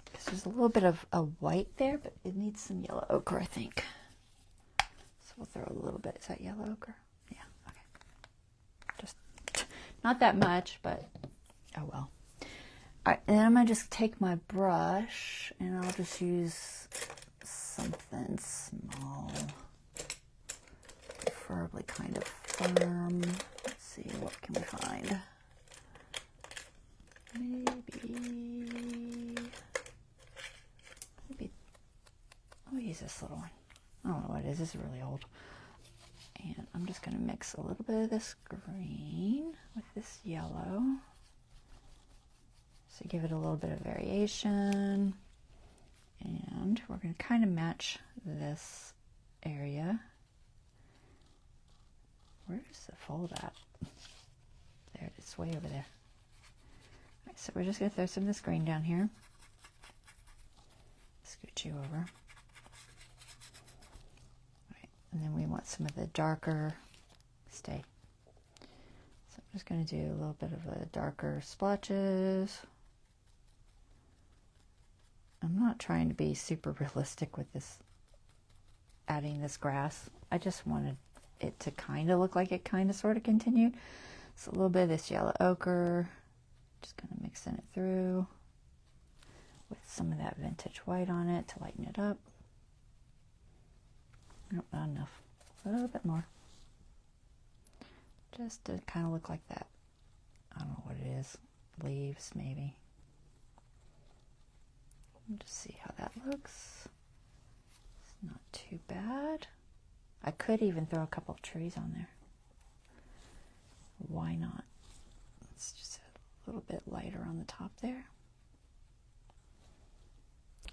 Because there's a little bit of a white there, but it needs some yellow ochre, I think. So we'll throw a little bit. Is that yellow ochre? Yeah, okay. Just Not that much, but oh well. All right, and then I'm going to just take my brush and I'll just use something small, preferably kind of firm. Let's see, what can we find? Maybe, I'll use this little one. I don't know what it is. This is really old. And I'm just going to mix a little bit of this green with this yellow. So give it a little bit of variation. And we're going to kind of match this area. Where's the fold at? There it is, way over there. All right, so we're just going to throw some of this green down here. Scoot you over. All right, and then we want some of the darker, stay. So I'm just going to do a little bit of a darker splotches. I'm not trying to be super realistic with this, adding this grass. I just wanted it to kind of look like it kind of sort of continued. So a little bit of this yellow ochre, just kind of mixing it through with some of that vintage white on it to lighten it up. Nope, not enough. A little bit more. Just to kind of look like that. I don't know what it is. Leaves, maybe. Just see how that looks. It's not too bad. I could even throw a couple of trees on there. Why not? It's just a little bit lighter on the top there.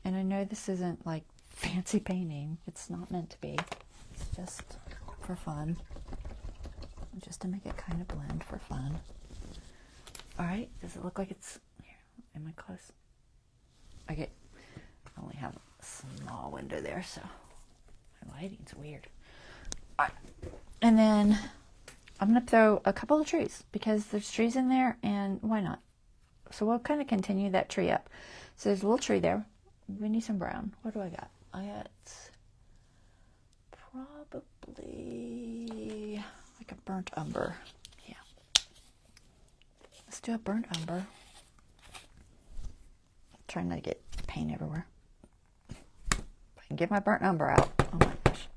And I know this isn't like fancy painting. It's not meant to be. It's just for fun. Just to make it kind of blend for fun. Alright, does it look like it's... Here, am I close? I only have a small window there, so my lighting's weird. All right. And then I'm going to throw a couple of trees because there's trees in there and why not? So we'll kind of continue that tree up. So there's a little tree there. We need some brown. What do I got? I got probably like a burnt umber. Yeah. Let's do a burnt umber. Trying not to get paint everywhere. If I can get my burnt umber out. Oh my gosh.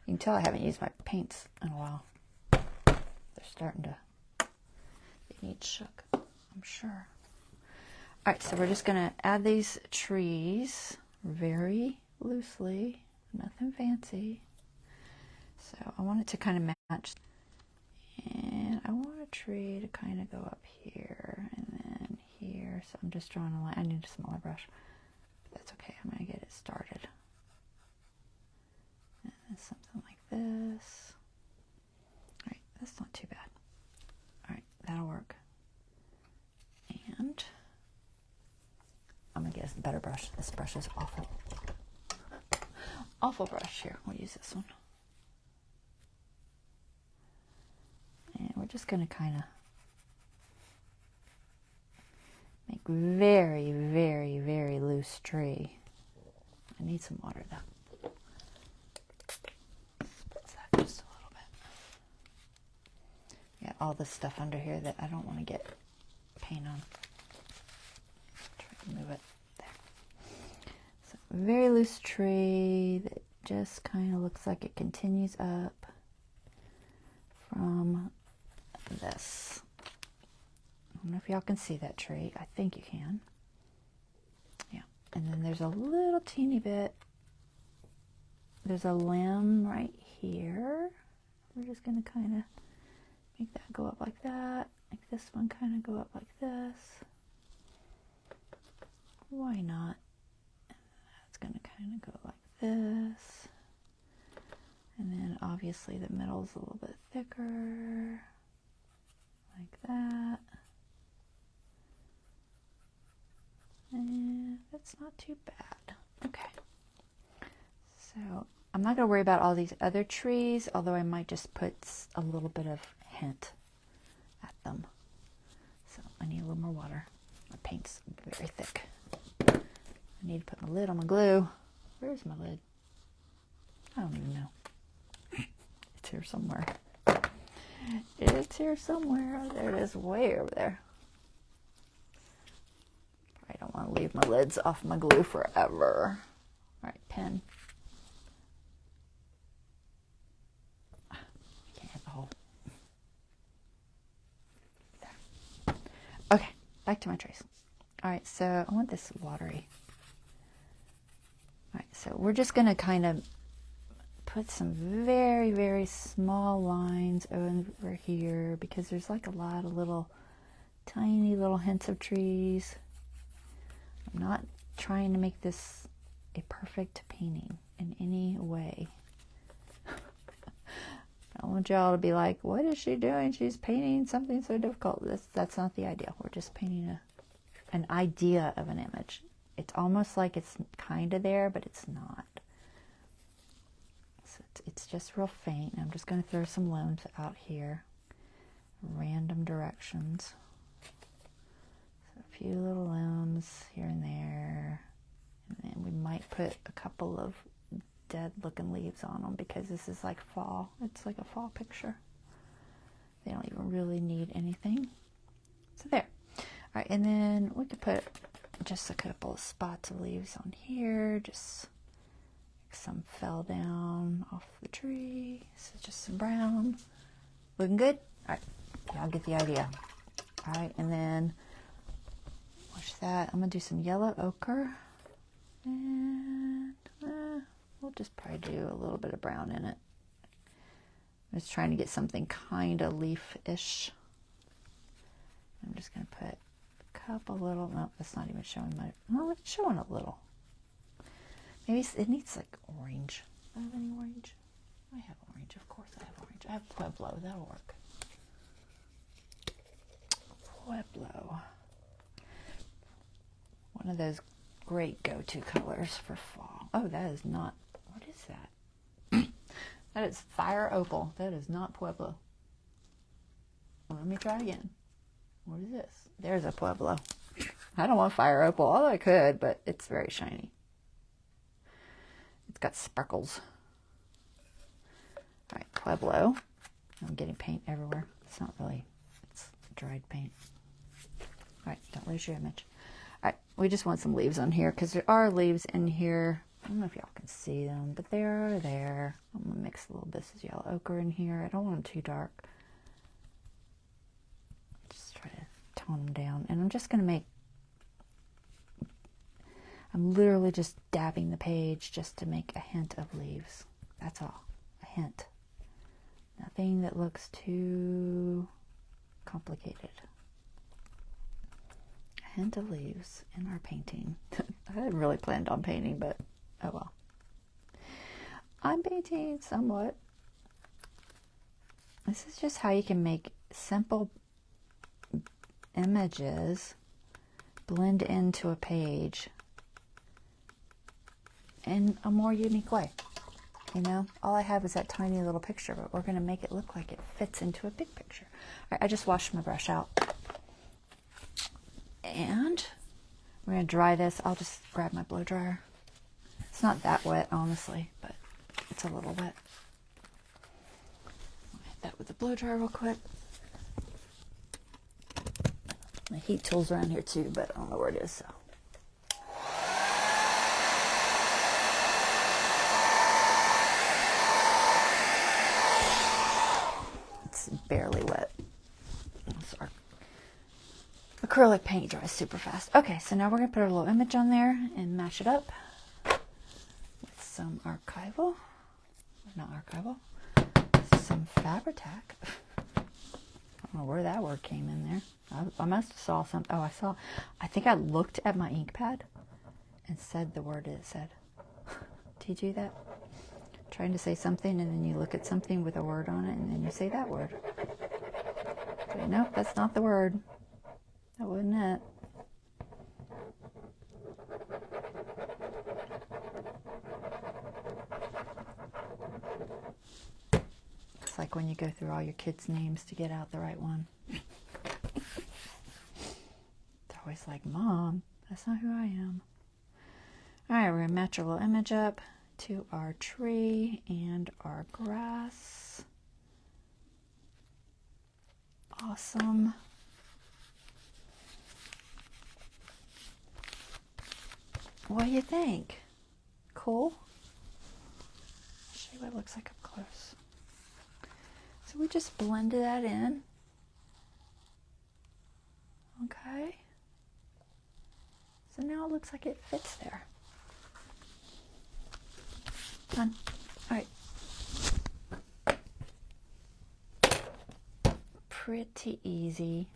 You can tell I haven't used my paints in a while. They're starting to need shook, I'm sure. Alright, so we're just going to add these trees very loosely. Nothing fancy. So I want it to kind of match. And I want a tree to kind of go up here and then here. So I'm just drawing a line. I need a smaller brush. But that's okay. I'm going to get it started. And then something like this. Alright, that's not too bad. Alright, that'll work. And I'm going to get a better brush. This brush is awful. Awful brush here. We'll use this one. And we're just going to kind of make very, very, very loose tree. I need some water though. Spritz that just a little bit. Got all this stuff under here that I don't want to get paint on. Try to move it there. So very loose tree that just kind of looks like it continues up from this. I don't know if y'all can see that tree. I think you can. Yeah. And then there's a little teeny bit. There's a limb right here. We're just going to kind of make that go up like that. Make this one kind of go up like this. Why not? That's going to kind of go like this. And then obviously the middle's a little bit thicker. Like that. And that's not too bad. Okay. So I'm not going to worry about all these other trees, although I might just put a little bit of hint at them. So I need a little more water. My paint's very thick. I need to put my lid on my glue. Where's my lid? I don't even know. It's here somewhere. It's here somewhere. There it is, way over there. I don't want to leave my lids off my glue forever. All right, pen. I can't hit the hole. There. Okay, back to my trace. All right, so I want this watery. All right, so we're just going to kind of put some very, very small lines over here because there's like a lot of little, tiny little hints of trees. I'm not trying to make this a perfect painting in any way. I want y'all to be like, what is she doing? She's painting something so difficult. That's not the idea. We're just painting an idea of an image. It's almost like it's kind of there, but it's not. So it's just real faint. I'm just going to throw some loams out here. Random directions. So a few little loams here and there. And then we might put a couple of dead looking leaves on them because this is like fall. It's like a fall picture. They don't even really need anything. So there. All right, and then we could put just a couple of spots of leaves on here. Just some fell down off the tree. So just some brown. Looking good? All right, y'all get the idea. All right, and then watch that. I'm gonna do some yellow ochre. And we'll just probably do a little bit of brown in it. I'm just trying to get something kind of leaf-ish. I'm just going to put a couple little, no, that's not even showing my, well, it's showing a little. Maybe it needs like orange. Do I have any orange? I have orange, of course I have orange. I have Pueblo, that'll work. Pueblo. One of those great go-to colors for fall. Oh, that is not, what is that? That is fire opal. That is not Pueblo. Well, let me try again. What is this? There's a Pueblo. I don't want fire opal, although I could, but it's very shiny. It's got sparkles. All right, Pueblo. I'm getting paint everywhere. It's not really, it's dried paint. All right, don't lose your image. All right, we just want some leaves on here because there are leaves in here. I don't know if y'all can see them, but they are there. I'm going to mix a little bit of yellow ochre in here. I don't want them too dark. Just try to tone them down. And I'm just going to make, I'm literally just dabbing the page just to make a hint of leaves. That's all. A hint. Nothing that looks too complicated. A hint of leaves in our painting. I hadn't really planned on painting, but oh well. I'm painting somewhat. This is just how you can make simple images blend into a page in a more unique way. You know, all I have is that tiny little picture, but we're going to make it look like it fits into a big picture. All right, I just washed my brush out. And we're going to dry this. I'll just grab my blow dryer. It's not that wet, honestly, but it's a little wet. I'll hit that with the blow dryer real quick. My heat tool's around here too, but I don't know where it is, so. It's barely wet. Sorry. Acrylic paint dries super fast. Okay, so now we're going to put a little image on there and match it up with some archival. Not archival. Some Fabri-Tac. I don't know where that word came in there. I must have saw something. Oh, I think I looked at my ink pad and said the word it said. Do you do that? Trying to say something and then you look at something with a word on it and then you say that word. But nope, that's not the word. That wasn't it. It's like when you go through all your kids' names to get out the right one. It's always like, Mom, that's not who I am. All right, we're going to match our little image up to our tree and our grass. awesome. What do you think? Cool? I'll show you what it looks like up close. So we just blended that in. Okay. So now it looks like it fits there. Done. All right. Pretty easy.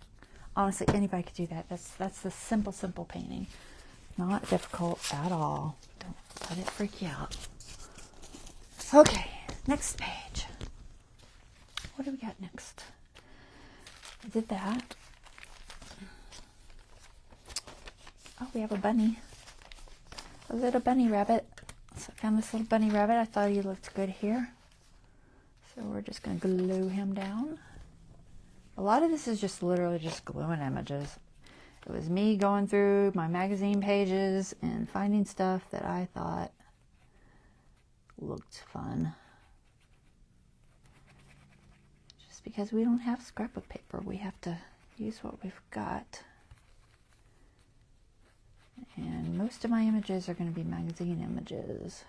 Honestly, anybody could do that. That's the simple painting. Not difficult at all. Don't let it freak you out. Okay, next page. What do we got next? I did that. Oh, we have a bunny. A little bunny rabbit. So I found this little bunny rabbit. I thought he looked good here. So we're just going to glue him down. A lot of this is just literally just gluing images. It was me going through my magazine pages and finding stuff that I thought looked fun. Just because we don't have scrapbook paper, we have to use what we've got. And most of my images are going to be magazine images.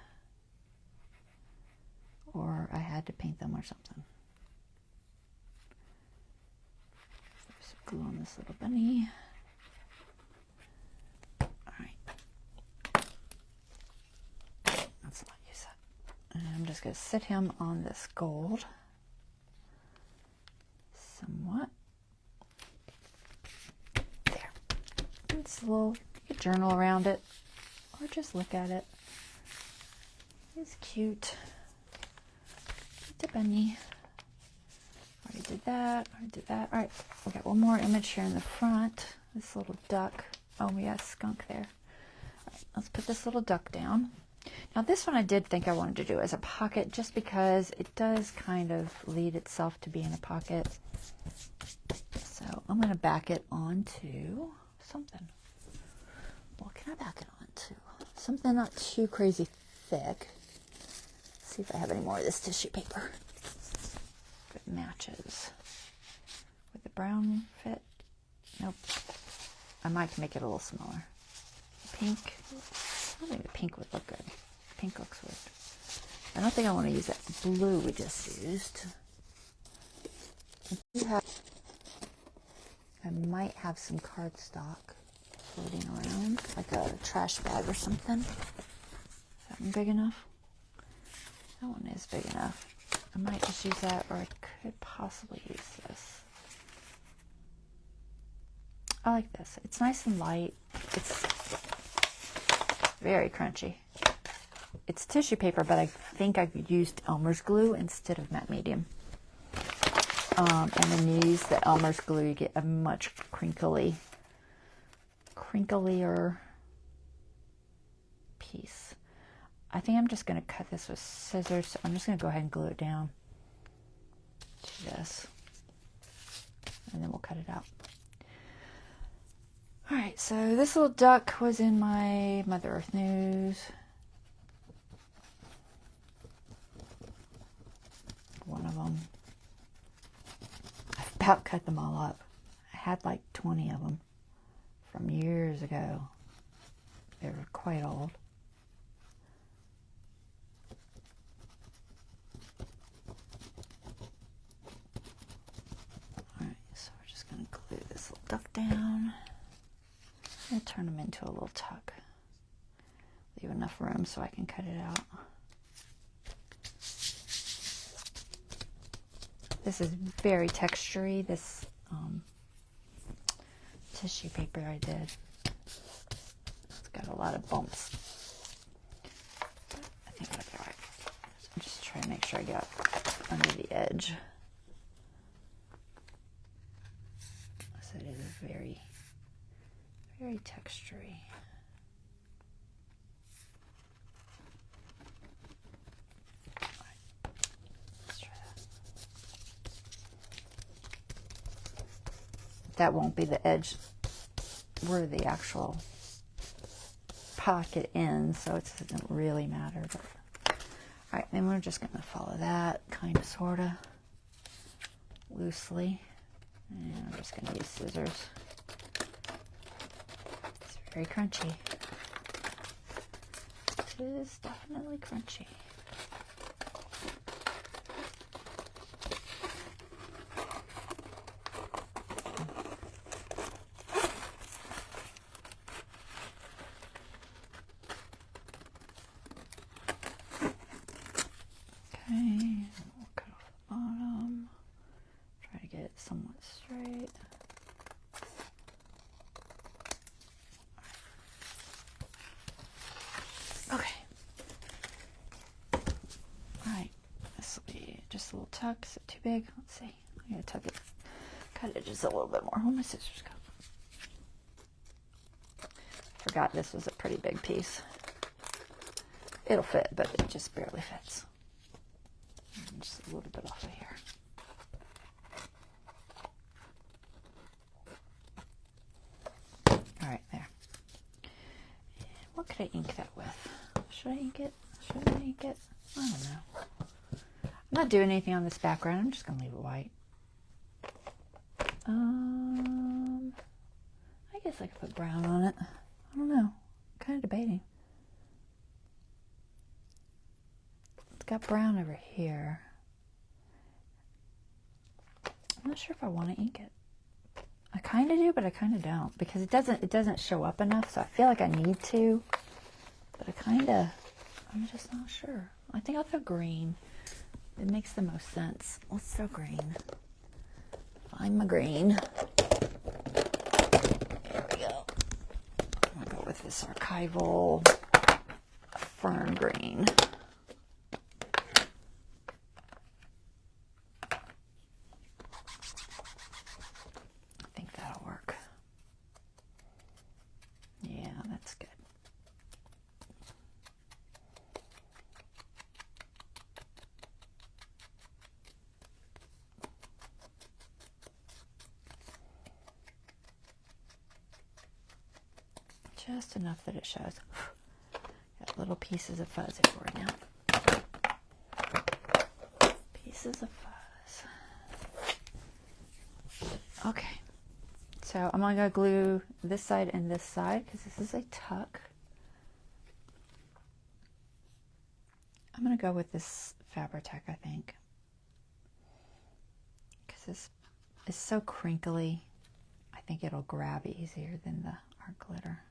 Or I had to paint them or something. There's some glue on this little bunny. Alright. Let's not use that. And I'm just going to sit him on this gold. Somewhat. There. It's a little... You could journal around it, or just look at it. It's cute. It's a bunny. Already did that. Already did that. All right, we got one more image here in the front. This little duck. Oh, we got a skunk there. All right, let's put this little duck down. Now, this one I did think I wanted to do as a pocket, just because it does kind of lead itself to being a pocket. So I'm going to back it onto something. What can I back it onto? Something not too crazy thick. Let's see if I have any more of this tissue paper. If it matches. Would the brown fit? Nope. I might make it a little smaller. Pink. I think the pink would look good. Pink looks good. I don't think I want to use that blue we just used. I might have some cardstock floating around, like a trash bag or something. Is that one big enough? That one is big enough. I might just use that, or I could possibly use this. I like this. It's nice and light. It's very crunchy. It's tissue paper, but I think I used Elmer's glue instead of matte medium. And then you use the Elmer's glue, you get a much crinklier piece. I think I'm just going to cut this with scissors. So I'm just going to go ahead and glue it down to this. And then we'll cut it out. Alright, so this little duck was in my Mother Earth News. One of them. I've about cut them all up. I had like 20 of them from years ago. They were quite old. Alright, so we're just going to glue this little duck down. I'm going to turn them into a little tuck. Leave enough room so I can cut it out. This is very textury, this tissue paper I did. It's got a lot of bumps. I think I'll be alright. I'm just trying to make sure I get under the edge. So it is very, very textury. That won't be the edge where the actual pocket ends, so it doesn't really matter. But alright, then we're just going to follow that kind of, sort of, loosely. And I'm just going to use scissors. It's very crunchy. It is definitely crunchy. Okay, we'll cut off the bottom. Try to get it somewhat straight. Okay. Alright, this will be just a little tuck. Is it too big? Let's see. I'm going to tuck it, cut it just a little bit more. Where my scissors go? Forgot this was a pretty big piece. It'll fit, but it just barely fits. And just a little bit off of here. Alright, there. And what could I ink that with? Should I ink it? Should I ink it? I don't know. I'm not doing anything on this background. I'm just going to leave it white. I guess I could put brown on it. I don't know. I'm kind of debating. It's got brown over here. I'm not sure if I want to ink it. I kind of do, but I kind of don't, because it doesn't show up enough, so I feel like I need to, but I'm just not sure. I think I'll throw green. It makes the most sense. Let's throw green. Find my green. There we go. I'm gonna go with this archival fern green. Just enough that it shows. Got little pieces of fuzz everywhere now. Pieces of fuzz. Okay. So I'm going to glue this side and this side because this is a tuck. I'm going to go with this Fabri-Tac, I think. Because this is so crinkly. I think it'll grab easier than the art glitter.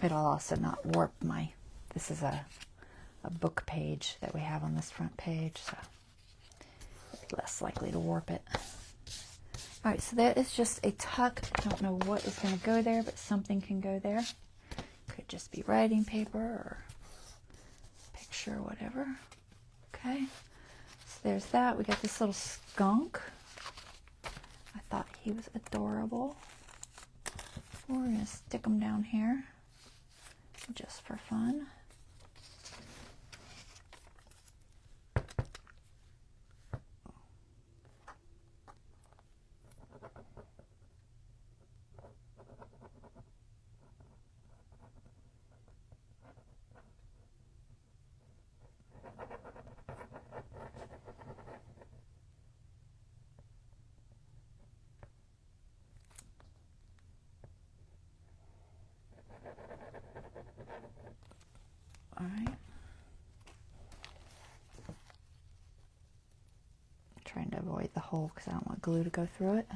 It'll also not warp my, this is a book page that we have on this front page, so it's less likely to warp it. All right, so that is just a tuck. I don't know what is going to go there, but something can go there. Could just be writing paper or picture, whatever. Okay, so there's that. We got this little skunk. I thought he was adorable. We're going to stick him down here. Just for fun. All right. I'm trying to avoid the hole because I don't want glue to go through it.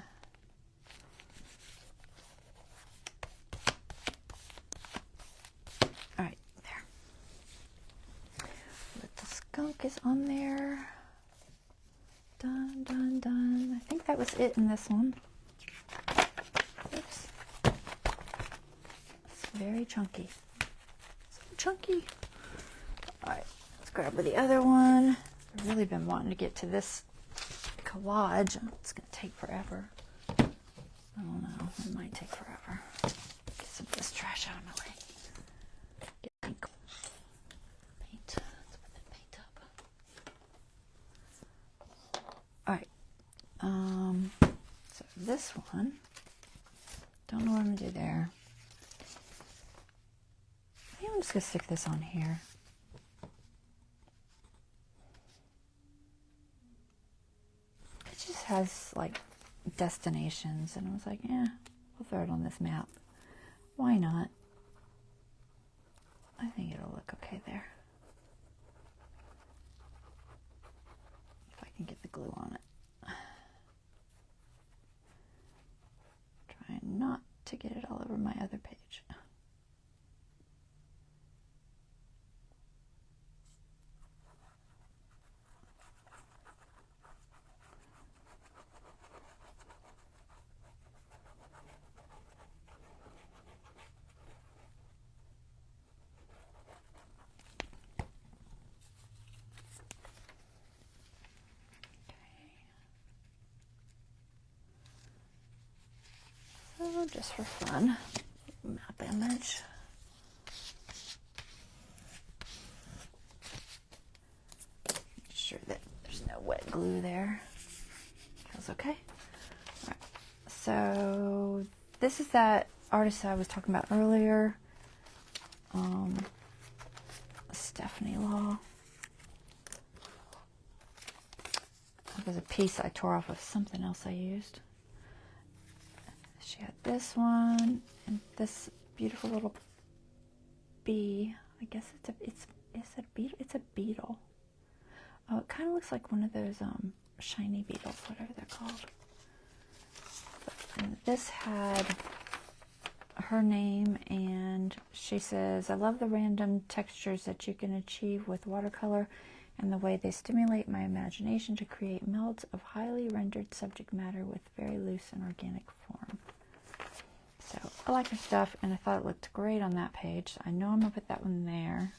All right, there. The skunk is on there. Done, done, done. I think that was it in this one. Oops. It's very chunky. So chunky. All right, let's grab the other one. I've really been wanting to get to this collage. It's going to take forever. I don't know. It might take forever. Get some of this trash out of my way. Get paint. Let's put that paint up. All right. So this one, don't know what I'm gonna do there. I think I'm just gonna stick this on here. It just has like destinations, and I was like, we'll throw it on this map. Why not? I think it'll look okay there. If I can get the glue on it. Trying not to get it all over my other page. So just for fun, map image. Make sure that there's no wet glue there. Feels okay. All right. So this is that artist I was talking about earlier, Stephanie Law. There's a piece I tore off of something else I used. She had this one and this beautiful little bee. I guess it's a beetle. It's a beetle. Oh, it kind of looks like one of those shiny beetles, whatever they're called. And this had her name, and she says, "I love the random textures that you can achieve with watercolor and the way they stimulate my imagination to create melds of highly rendered subject matter with very loose and organic form." So I like her stuff, and I thought it looked great on that page. I know I'm going to put that one there.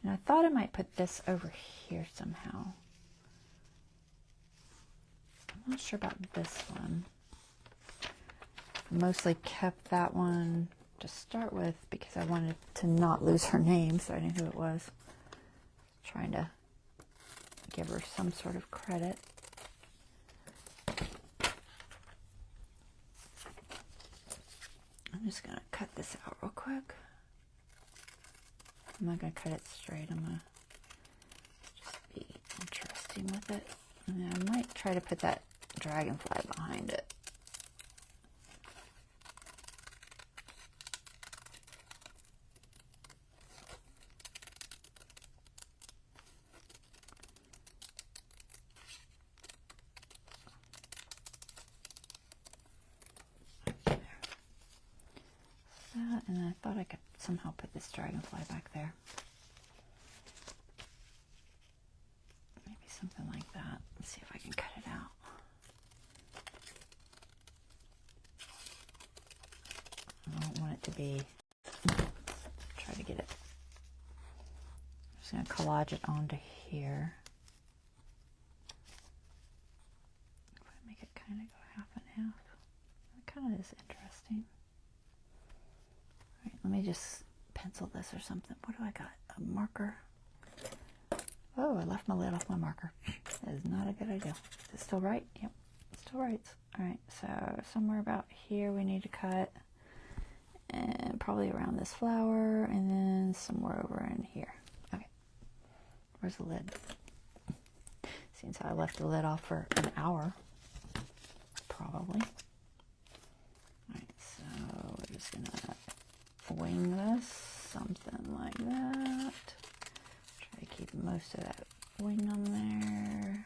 And I thought I might put this over here somehow. I'm not sure about this one. I mostly kept that one to start with because I wanted to not lose her name, so I knew who it was. Trying to give her some sort of credit. I'm just going to cut this out real quick. I'm not going to cut it straight. I'm going to just be interesting with it. And then I might try to put that dragonfly behind it. And I thought I could somehow put this dragonfly back there. Maybe something like that. Let's see if I can cut it out. I don't want it to be, try to get it. I'm just going to collage it onto here. If I make it kind of go half and half. It kind of is interesting. Let me just pencil this or something. What do I got? A marker. Oh, I left my lid off my marker. That is not a good idea. Is it still right? Yep, it still writes. All right, so somewhere about here we need to cut. And probably around this flower, and then somewhere over in here. Okay, where's the lid? Seems I left the lid off for an hour. Probably. All right, so we're just gonna wing this, something like that. Try to keep most of that wing on there.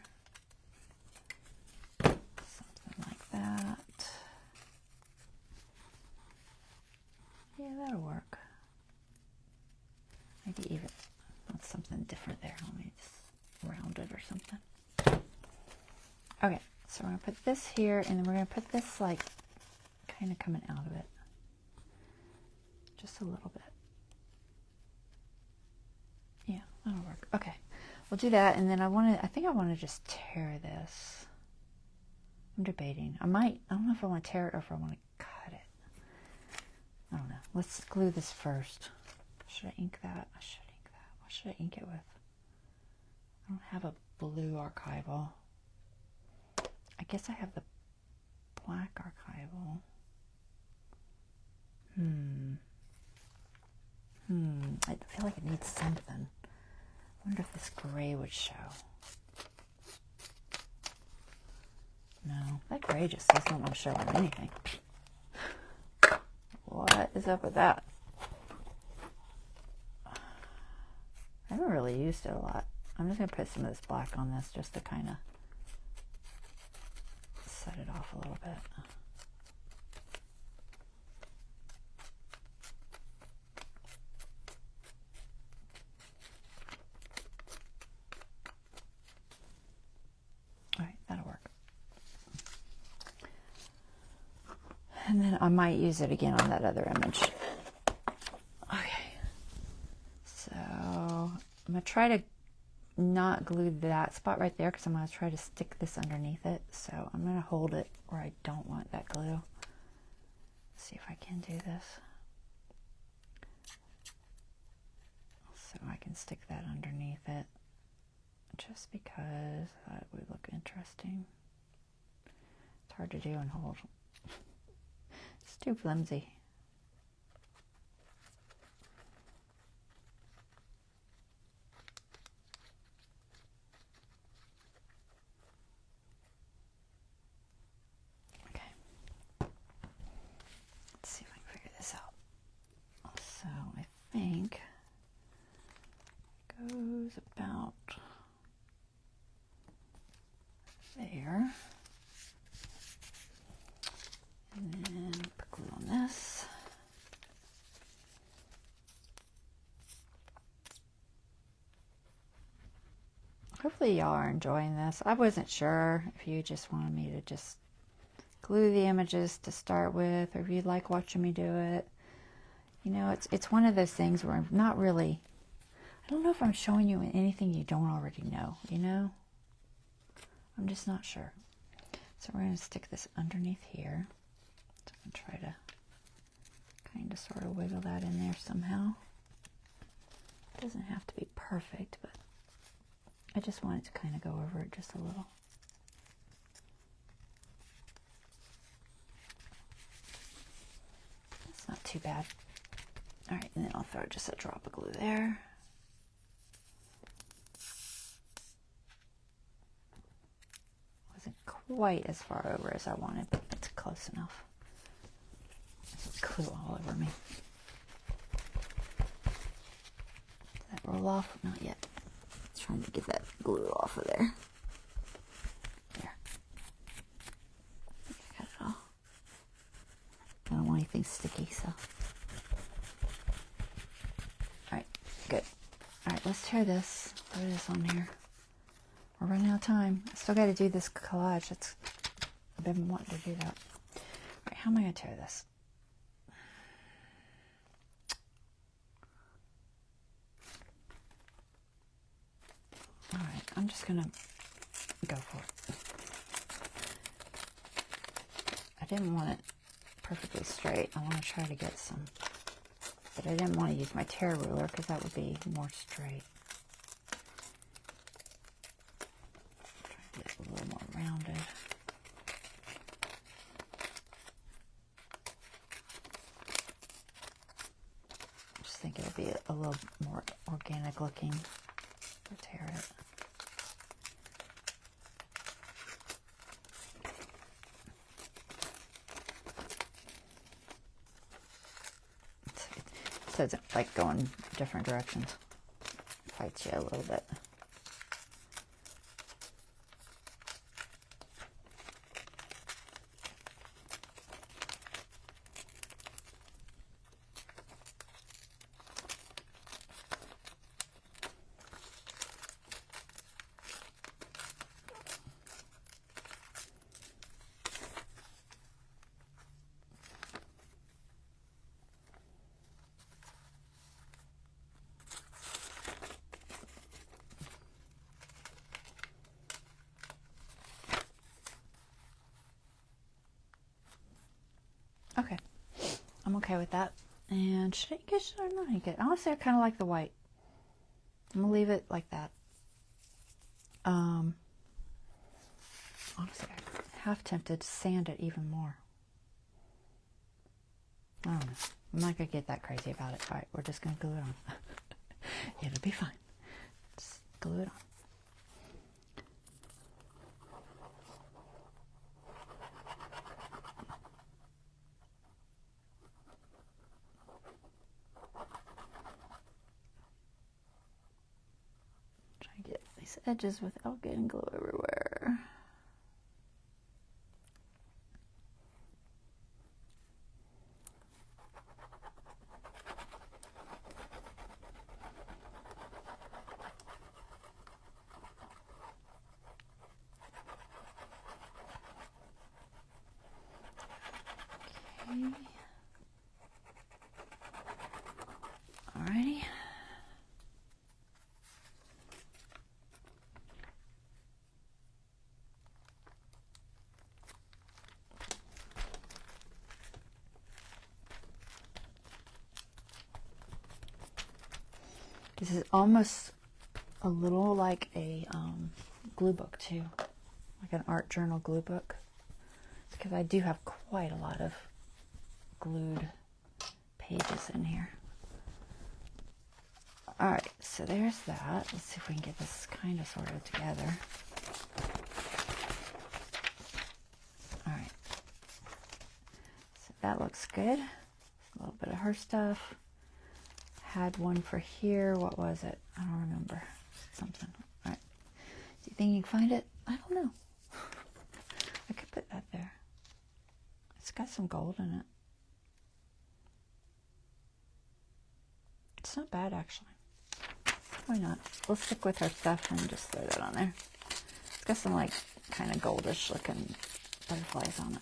Something like that. Yeah, that'll work. Maybe even want something different there. Let me just round it or something. Okay, so we're gonna put this here, and then we're gonna put this like kind of coming out of it. Just a little bit. Yeah, that'll work. Okay, we'll do that, and then I think I want to just tear this. I'm debating. I don't know if I want to tear it or if I want to cut it. I don't know. Let's glue this first. Should I ink that? I should ink that. What should I ink it with? I don't have a blue archival. guess I have the black archival. I feel like it needs something. I wonder if this gray would show. No, that gray just doesn't want to show on anything. What is up with that? I haven't really used it a lot. I'm just going to put some of this black on this just to kind of set it off a little bit. All right, that'll work. And then I might use it again on that other image. Okay. So I'm going to try to not glue that spot right there because I'm going to try to stick this underneath it. So I'm going to hold it where I don't want that glue. Let's see if I can do this. So I can stick that underneath it just because that would look interesting. It's hard to do and hold. It's too flimsy. Okay. Let's see if I can figure this out. So I think it goes about there. And then put glue on this. Hopefully y'all are enjoying this. I wasn't sure if you just wanted me to just glue the images to start with, or if you'd like watching me do it. You know, it's one of those things where I'm not really, I don't know if I'm showing you anything you don't already know, you know? I'm just not sure. So we're going to stick this underneath here. So I'm going to try to kind of sort of wiggle that in there somehow. It doesn't have to be perfect, but I just wanted to kind of go over it just a little. It's not too bad. All right, and then I'll throw just a drop of glue there. Wasn't quite as far over as I wanted, but it's close enough. There's glue all over me. Did that roll off? Not yet. Trying to get that glue off of there. There. I got it all. I don't want anything sticky, so. Alright, good. Alright, let's tear this. Throw this on here. We're running out of time. I still got to do this collage. I've been wanting to do that. Alright, how am I going to tear this? Alright, I'm just going to go for it. I didn't want it perfectly straight. I want to try to get some, but I didn't want to use my tear ruler because that would be more straight. Try to get a little more rounded. I just think it'll be a little more organic looking. I'll tear it. It says it's like going different directions. Fights you a little bit. Okay, I'm okay with that. And should I get, should I not get? Honestly, I kind of like the white. I'm gonna leave it like that. Honestly, I half tempted to sand it even more. I don't know. I'm not going to get that crazy about it. All right, we're just going to glue it on. It'll be fine. Just glue it on. Try to get these edges without getting glue everywhere. Alrighty. This is almost a little like a glue book too, like an art journal glue book, because I do have quite a lot of glued pages in here. All right, so there's that. Let's see if we can get this kind of sort of together. All right, so that looks good. A little bit of her stuff. Had one for here. What was it? I don't remember. Something. All right. Do you think you can find it? I don't know. I could put that there. It's got some gold in it. It's not bad, actually. Why not? We'll stick with our stuff and just throw that on there. It's got some, like, kind of goldish looking butterflies on it.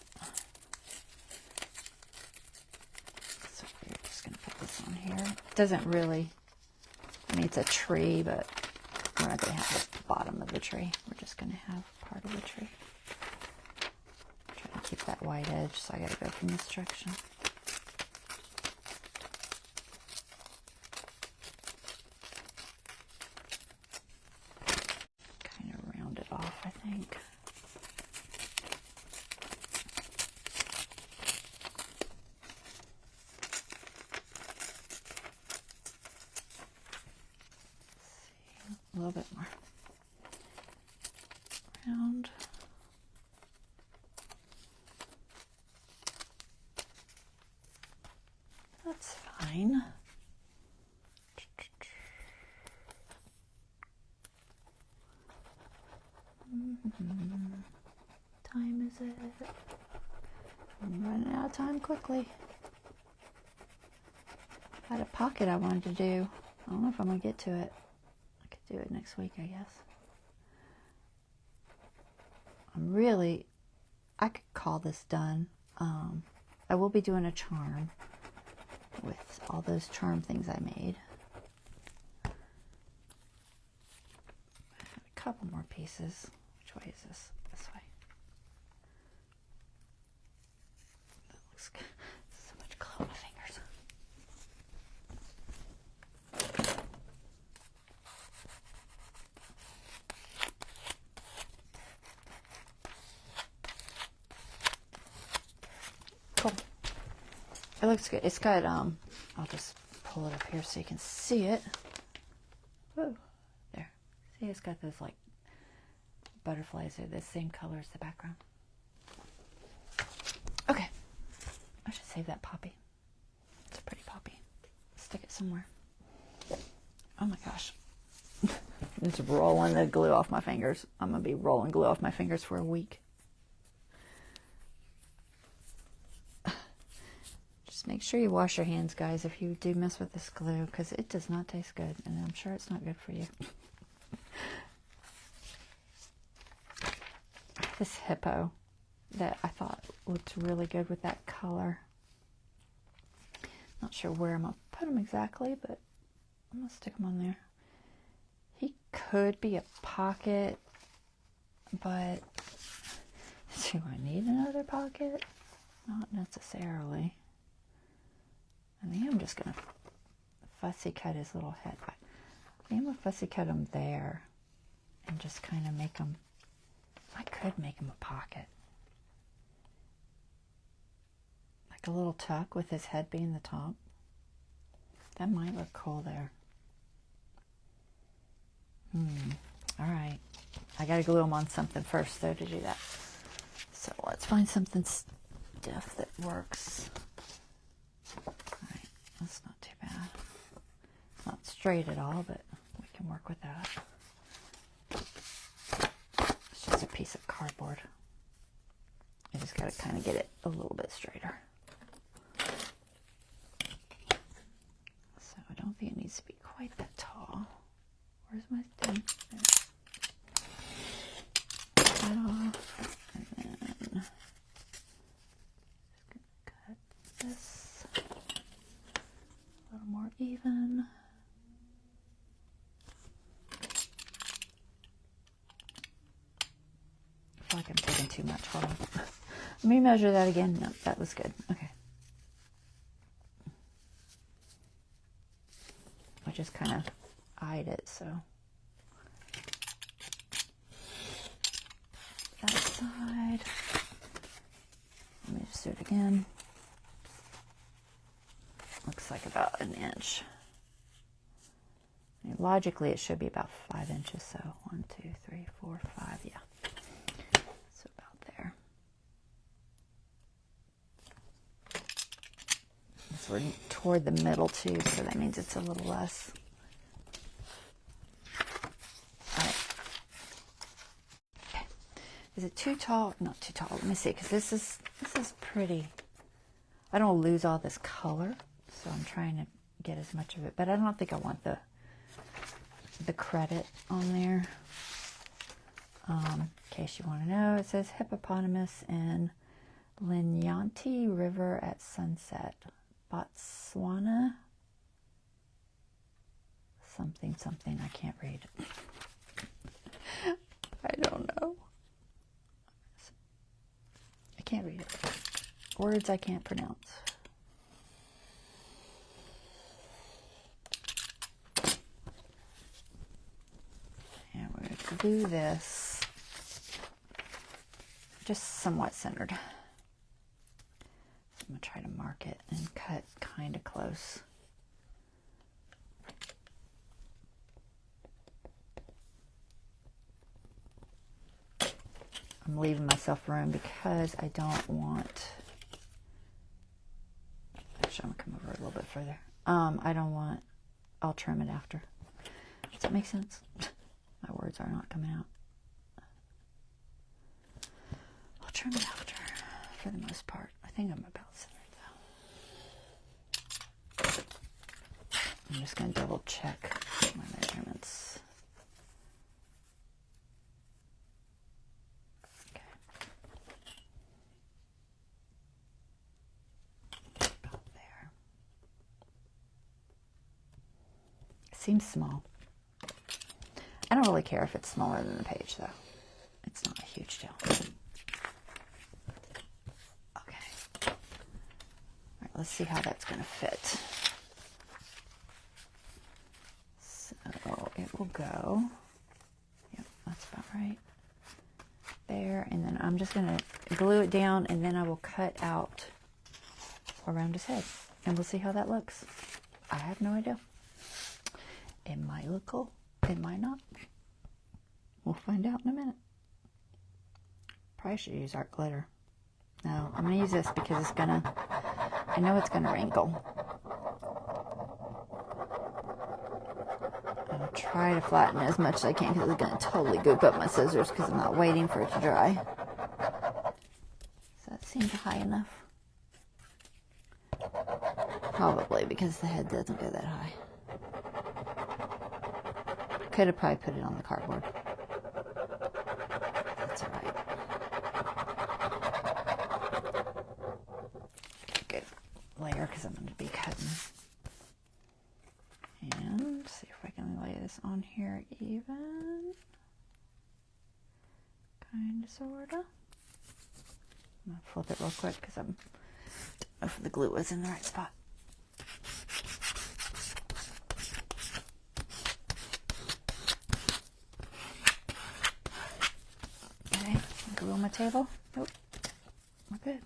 So we're just going to put this on here. It doesn't really, I mean, it's a tree, but we're not going to have the bottom of the tree. We're just going to have part of the tree. Try to keep that white edge, so I got to go from this direction. Kind of round it off, I think. A little bit more round. That's fine. Time is it? I'm running out of time quickly. I had a pocket I wanted to do. I don't know if I'm gonna get to it. Do it next week, I guess. I could call this done. I will be doing a charm with all those charm things I made. I have a couple more pieces. Which way is this? This way. That looks good. So much glue on my fingers. Cool. It looks good. It's got, I'll just pull it up here so you can see it. Whoa. There. See, it's got those, like, butterflies are the same color as the background. Okay. I should save that poppy. It's a pretty poppy. Stick it somewhere. Oh my gosh. It's rolling the glue off my fingers. I'm going to be rolling glue off my fingers for a week. Just make sure you wash your hands, guys, if you do mess with this glue, because it does not taste good, and I'm sure it's not good for you. This hippo that I thought looked really good with that color. Not sure where I'm going to put him exactly, but I'm going to stick him on there. He could be a pocket, but do I need another pocket? Not necessarily. I think I'm just going to fussy cut his little head. I think I'm going to fussy cut him there and just kind of make him, I could make him a pocket. like a little tuck with his head being the top. That might look cool there. All right. I got to glue them on something first, though, to do that. So let's find something stiff that works. All right. That's not too bad. It's not straight at all, but we can work with that. It's just a piece of cardboard. I just got to kind of get it a little bit straighter. So I don't think it needs to be quite that tall. Where's my thing? There. Cut that off. And then just gonna cut this a little more even. I feel like I'm taking too much. Hold on. Let me measure that again. No, that was good. Okay. I just kind of eyed it, so that side. Let me just do it again. Looks like about an inch. I mean, logically, it should be about 5 inches. So 1, 2, 3, 4, 5. Yeah. So about there. So we're toward the middle too, so that means it's a little less. Is it too tall? Not too tall. Let me see, because this is pretty. I don't want to lose all this color, so I'm trying to get as much of it. But I don't think I want the credit on there. In case you want to know, it says hippopotamus in Linyanti River at sunset, Botswana. Something. I can't read. I don't know. I can't read it. Words I can't pronounce. And we're going to glue this just somewhat centered. So I'm going to try to mark it and cut kind of close. I'm leaving myself room because I don't want, actually I'm going to come over a little bit further. I don't want, I'll trim it after. Does that make sense? My words are not coming out. I'll trim it after for the most part. I think I'm about centered though. I'm just going to double check my measurements. Seems small. I don't really care if it's smaller than the page, though. It's not a huge deal. Okay. All right, let's see how that's going to fit. So it will go. Yep, that's about right. There, and then I'm just going to glue it down, and then I will cut out around his head, and we'll see how that looks. I have no idea. It might look cool. It might not. We'll find out in a minute. Probably should use art glitter. No, I'm going to use this because it's going to, I know it's going to wrinkle. I'll try to flatten it as much as I can because it's going to totally goop up my scissors because I'm not waiting for it to dry. Does that seem high enough? Probably because the head doesn't go that high. Could have probably put it on the cardboard. That's all right. Good layer because I'm going to be cutting. And see if I can lay this on here even. Kind of, sort of. I'm going to flip it real quick because I don't know if the glue was in the right spot. Glue on my table. Nope. We're good.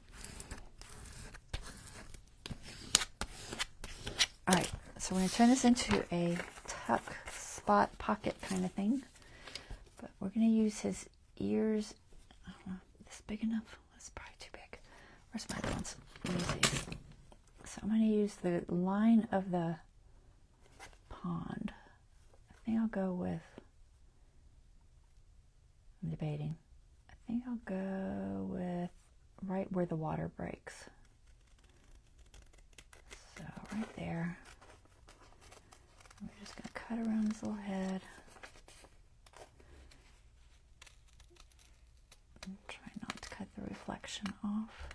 So we're going to turn this into a tuck spot pocket kind of thing. But we're going to use his ears. I don't know, this big enough? That's probably too big. Where's my other ones? Use these. So I'm going to use the line of the pond. I think I'll go with, I'm debating. I think I'll go with right where the water breaks. So right there. We're just going to cut around his little head. And try not to cut the reflection off.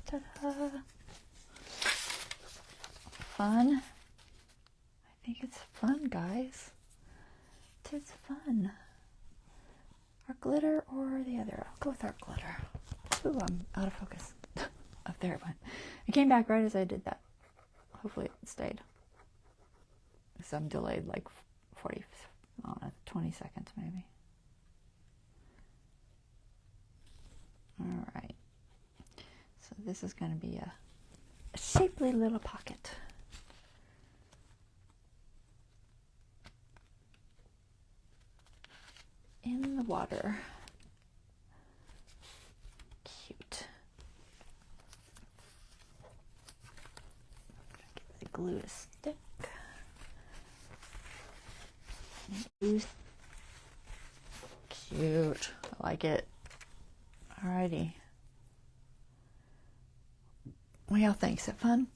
Ta-da! Fun. I think it's fun, guys. It's fun. Our glitter or the other? I'll go with our glitter. Ooh, I'm out of focus. Up there it went. It came back right as I did that. Hopefully it stayed. So I'm delayed like 20 seconds maybe. All right. So this is going to be a shapely little pocket. In the water. Cute. Get the glue to stick. Cute. I like it. Alrighty. What y'all think? Is it fun?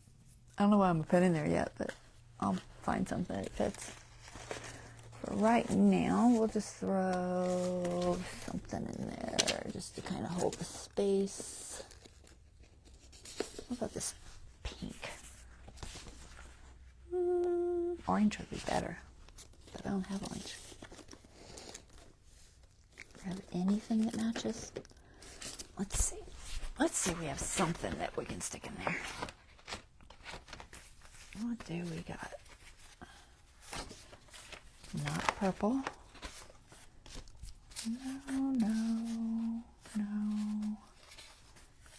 I don't know what I'm going to put in there yet, but I'll find something that fits. For right now, we'll just throw something in there just to kind of hold the space. What about this pink? Orange would be better, but I don't have orange. Have anything that matches? Let's see. Let's see if we have something that we can stick in there. What do we got? Not purple. No, no, no,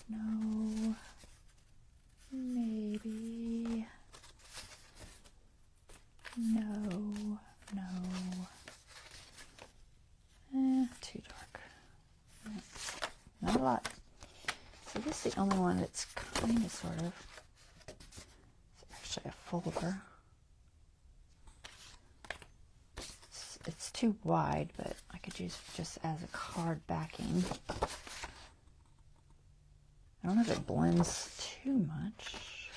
no. Maybe. No, no. Too dark. Not a lot. So this is the only one that's kind of sort of. It's actually a folder. It's too wide, but I could use it just as a card backing. I don't know if it blends too much.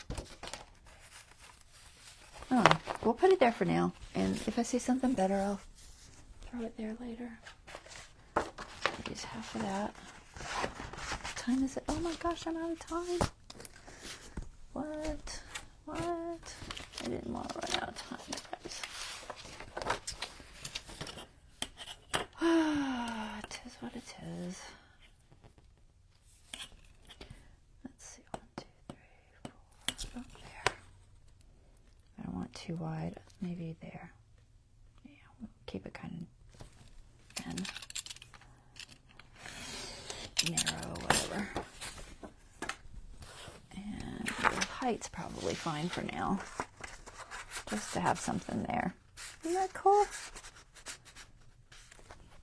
Oh, we'll put it there for now. And if I see something better, I'll throw it there later. Use half of that. What time is it? Oh my gosh, I'm out of time. What? I didn't want to run out of time, guys. It is what it is. Let's see, 1, 2, 3, 4, there. I don't want it too wide, maybe there. Yeah, we'll keep it kind of narrow, whatever. And the height's probably fine for now, just to have something there. Isn't that cool?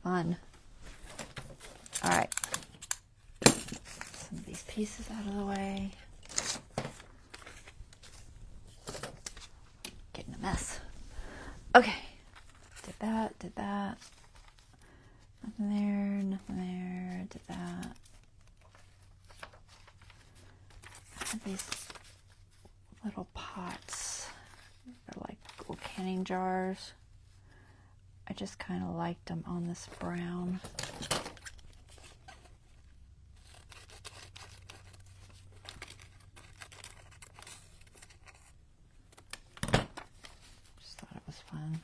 Fun. All right. Some of these pieces out of the way. Getting a mess. Okay. Did that. Nothing there. Did that. I have these little pots. They're like little pinning jars. I just kind of liked them on this brown. Just thought it was fun.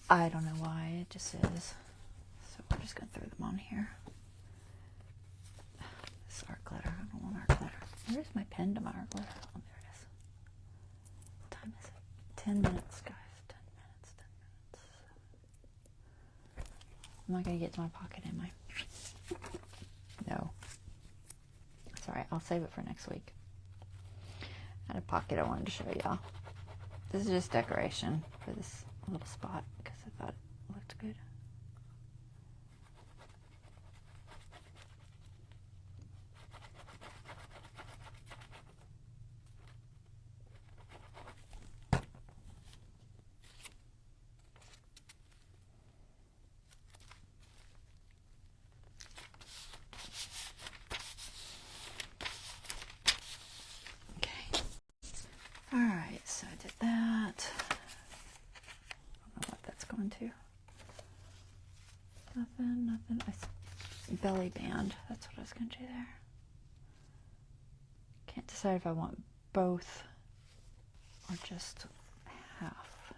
I don't know why, it just is. So we're just going to throw them on here. This art glitter, I don't want art glitter. Where's my pen to my art glitter? Oh, there it is. What time is it? 10 minutes, guys. 10 minutes, 10 minutes. I'm not going to get to my pocket, am I? No. It's alright, I'll save it for next week. I had a pocket I wanted to show y'all. This is just decoration for this little spot because I thought it looked good. Alright, so I did that. I don't know what that's going to. Nothing. Belly band. That's what I was going to do there. Can't decide if I want both or just half.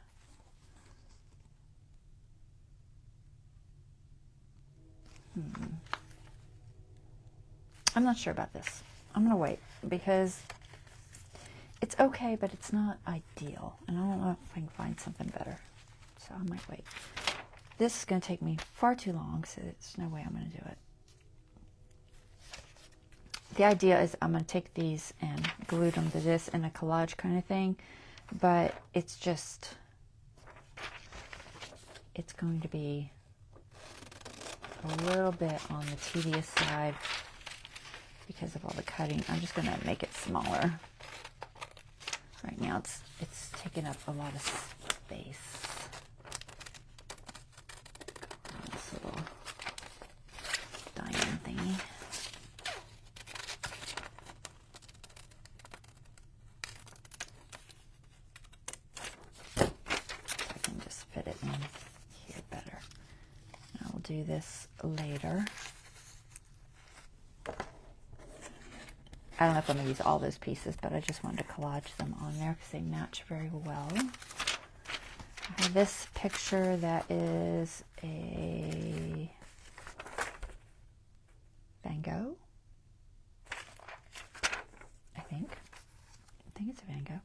I'm not sure about this. I'm going to wait because it's okay, but it's not ideal. And I don't know if I can find something better. So I might wait. This is going to take me far too long, so there's no way I'm going to do it. The idea is I'm going to take these and glue them to this in a collage kind of thing. But it's just, it's going to be a little bit on the tedious side because of all the cutting. I'm just going to make it smaller. Right now it's taking up a lot of space. This little diamond thingy. I can just fit it in here better. I'll do this later. I don't know if I'm going to use all those pieces, but I just wanted to collage them on there because they match very well. I have this picture that is a Van Gogh. I think it's a Van Gogh.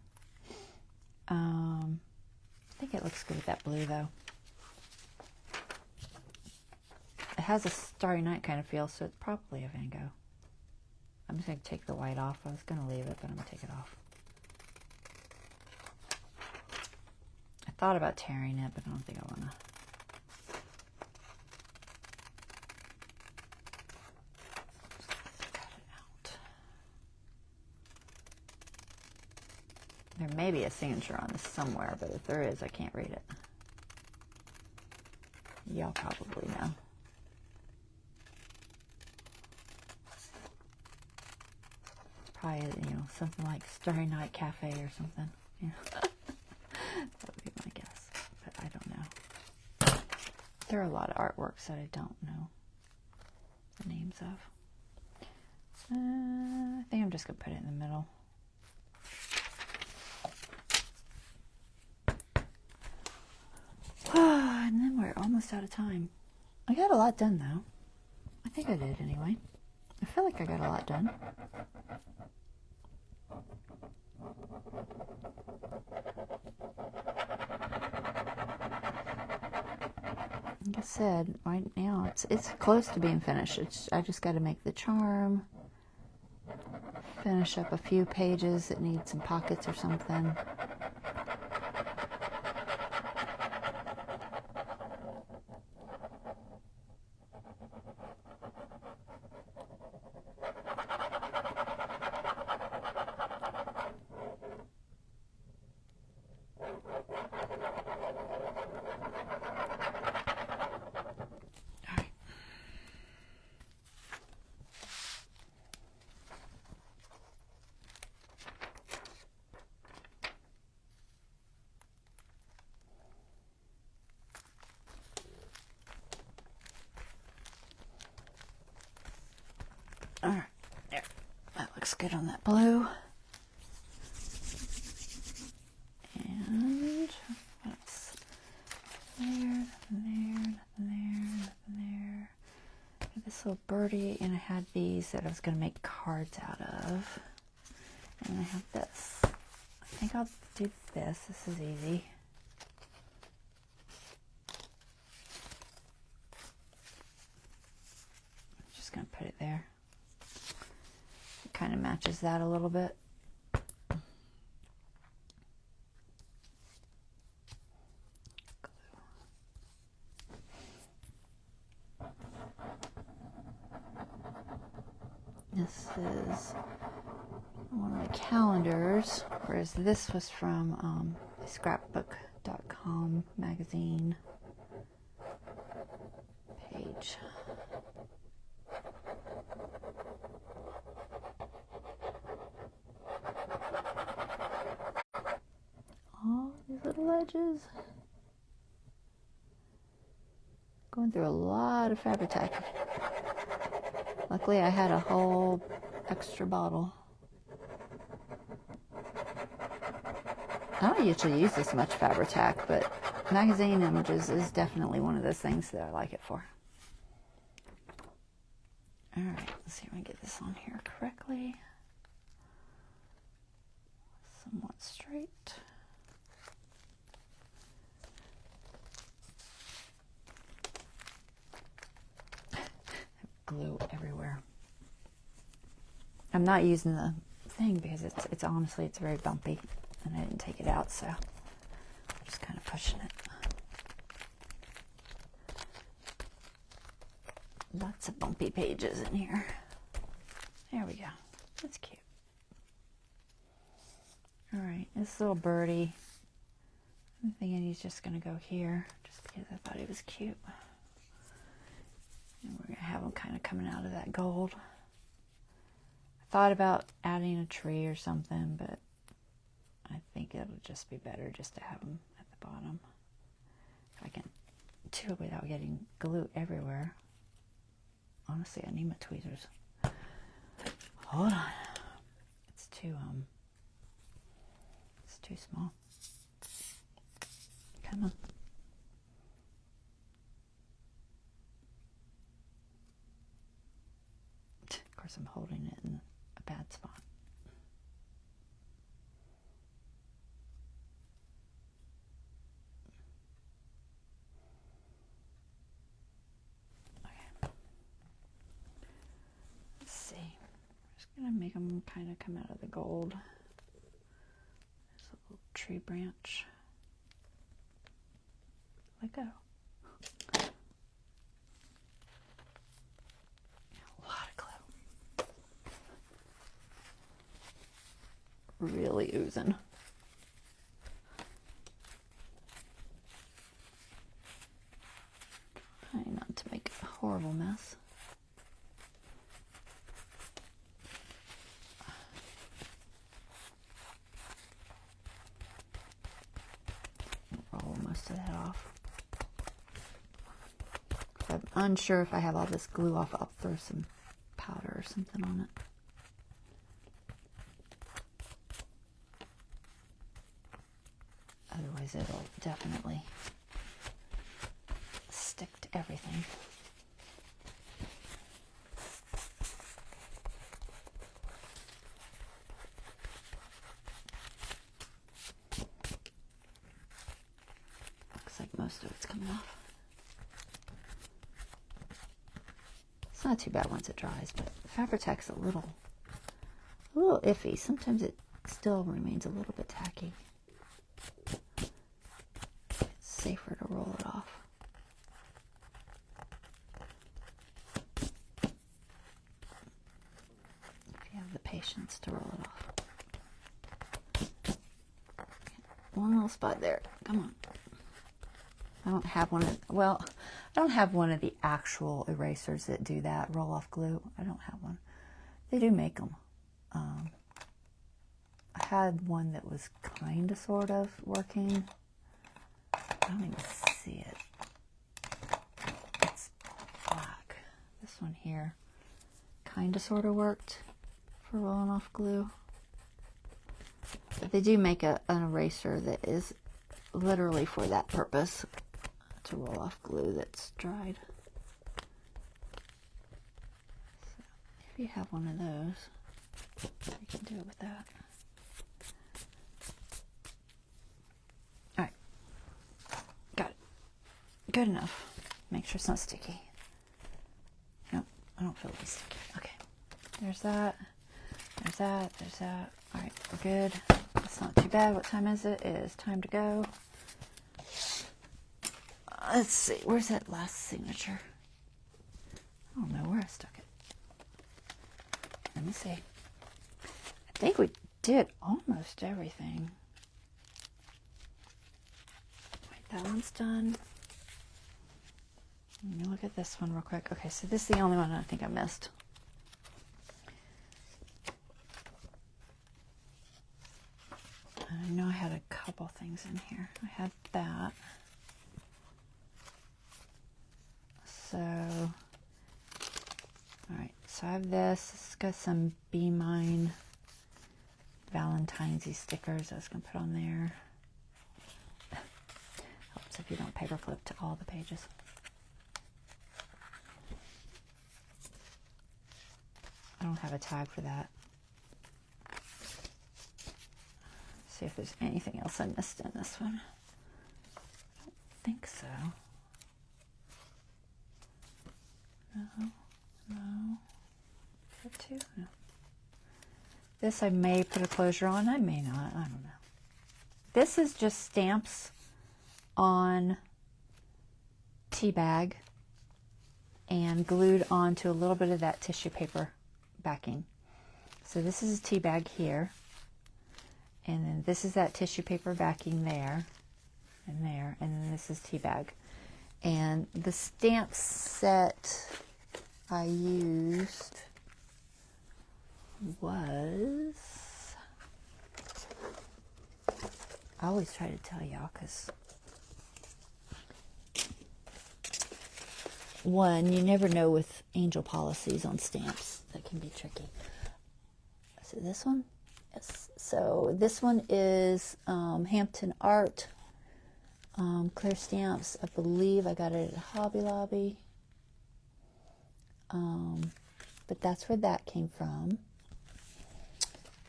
I think it looks good with that blue though. It has a Starry Night kind of feel, so it's probably a Van Gogh. I'm just going to take the white off. I was going to leave it, but I'm going to take it off. I thought about tearing it, but I don't think I want to. Cut it out. There may be a signature on this somewhere, but if there is, I can't read it. Y'all probably know. Probably, you know, something like Starry Night Cafe or something. Yeah. That would be my guess, but I don't know. There are a lot of artworks that I don't know the names of. I think I'm just going to put it in the middle. And then we're almost out of time. I got a lot done, though. I think I did, anyway. I feel like I got a lot done. Like I said, right now it's close to being finished. I just got to make the charm, finish up a few pages that need some pockets or something. looks good on that blue. And what's there, there. This little birdie, and I had these that I was going to make cards out of. And I have this. I think I'll do this. This is easy. I'm just going to put it there. It kind of matches that a little bit. This is one of my calendars, whereas this was from scrapbook.com magazine page. Oh, these little edges. Going through a lot of Fabri-Tac. Luckily, I had a whole extra bottle. I don't usually use this much Fabri-Tac, but magazine images is definitely one of those things that I like it for. All right, let's see if I can get this on here correctly. Somewhat straight. Glue everywhere. I'm not using the thing because it's honestly it's very bumpy and I didn't take it out, so I'm just kind of pushing it. Lots of bumpy pages in here. There we go. That's cute. All right, this little birdie, I'm thinking he's just going to go here just because I thought he was cute. And we're going to have them kind of coming out of that gold. I thought about adding a tree or something, but I think it'll just be better just to have them at the bottom. If I can do it without getting glue everywhere. Honestly, I need my tweezers. Hold on. It's too small. Come on. Of course, I'm holding it in a bad spot. Okay. Let's see. I'm just going to make them kind of come out of the gold. There's a little tree branch. Let go. Really oozing. Trying not to make a horrible mess. Roll most of that off. I'm unsure if I have all this glue off. I'll throw some powder or something on it. Otherwise, it'll definitely stick to everything. Looks like most of it's coming off. It's not too bad once it dries, but Fabri-Tac's a little iffy. Sometimes it still remains a little bit tacky. Safer to roll it off. If you have the patience to roll it off. One little spot there. Come on. I don't have one of, well, I don't have one of the actual erasers that do that, roll off glue. I don't have one. They do make them. I had one that was kind of sort of working. I don't even see it. It's black. This one here kind of sort of worked for rolling off glue. But they do make an eraser that is literally for that purpose, to roll off glue that's dried. So if you have one of those, you can do it with that. All right, got it. Good enough. Make sure it's not sticky. Nope, I don't feel it's sticky. Okay, there's that. There's that. There's that. All right, we're good. It's not too bad. What time is it? It is time to go. Let's see. Where's that last signature? I don't know where I stuck it. Let me see. I think we did almost everything. Wait, that one's done. Let me look at this one real quick. Okay, so this is the only one I think I missed. I know I had a couple things in here. I had that. So, all right, so I have this. It's got some Be Mine Valentine's-y stickers I was going to put on there. Helps if you don't paperclip to all the pages. I don't have a tag for that. See if there's anything else I missed in this one. I don't think so. No. That too? No. This I may put a closure on. I may not. I don't know. This is just stamps on tea bag and glued onto a little bit of that tissue paper backing. So this is a tea bag here. And then this is that tissue paper backing there, and there, and then this is tea bag. And the stamp set I used was, I always try to tell y'all because one, you never know with angel policies on stamps. That can be tricky. So this one? Yes. So this one is Hampton Art clear stamps. I believe I got it at Hobby Lobby. But that's where that came from.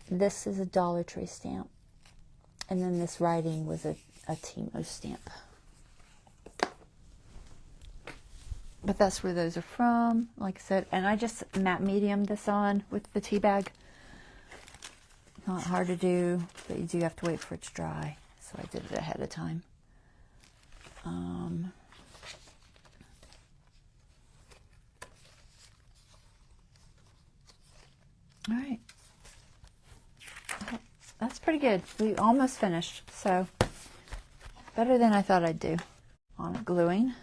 This is a Dollar Tree stamp. And then this writing was a Timo stamp. But that's where those are from, like I said. And I just matte medium this on with the tea bag. Not hard to do, but you do have to wait for it to dry. So I did it ahead of time. All right. That's pretty good. We almost finished, so better than I thought I'd do on gluing.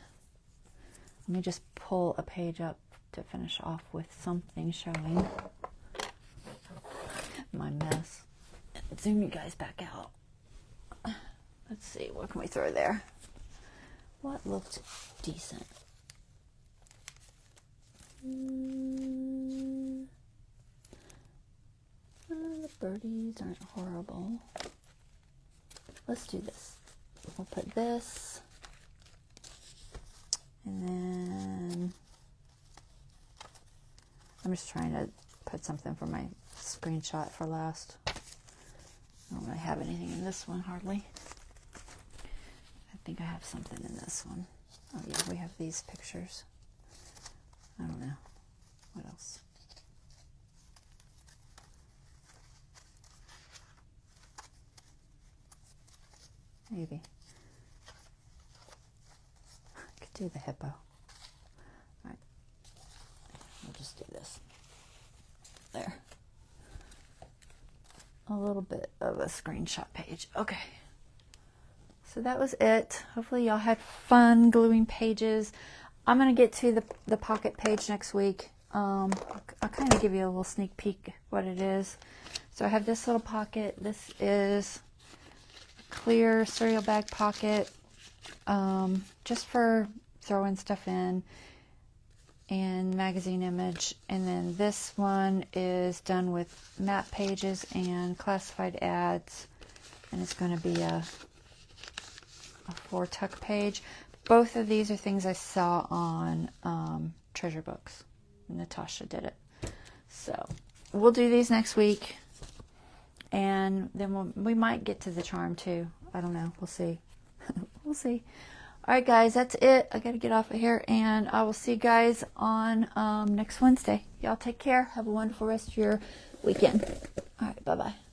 Let me just pull a page up to finish off with something showing my mess. Zoom you guys back out. Let's see, what can we throw there? What looked decent? The birdies aren't horrible. Let's do this. We'll put this. And then I'm just trying to put something for my screenshot for last. I don't really have anything in this one, hardly. I think I have something in this one. Oh yeah, we have these pictures. I don't know. What else? Maybe. I could do the hippo. Alright. We'll just do this. There. A little bit of a screenshot page. Okay. So that was it. Hopefully y'all had fun gluing pages. I'm going to get to the pocket page next week. I'll kind of give you a little sneak peek what it is. So I have this little pocket. This is clear cereal bag pocket, just for throwing stuff in. and magazine image. And then this one is done with map pages and classified ads. And it's going to be a 4-tuck page. Both of these are things I saw on treasure books. Natasha did it. So we'll do these next week. And then we might get to the charm too. I don't know. We'll see. We'll see. All right, guys, that's it. I got to get off of here, and I will see you guys on next Wednesday. Y'all take care. Have a wonderful rest of your weekend. All right, bye-bye.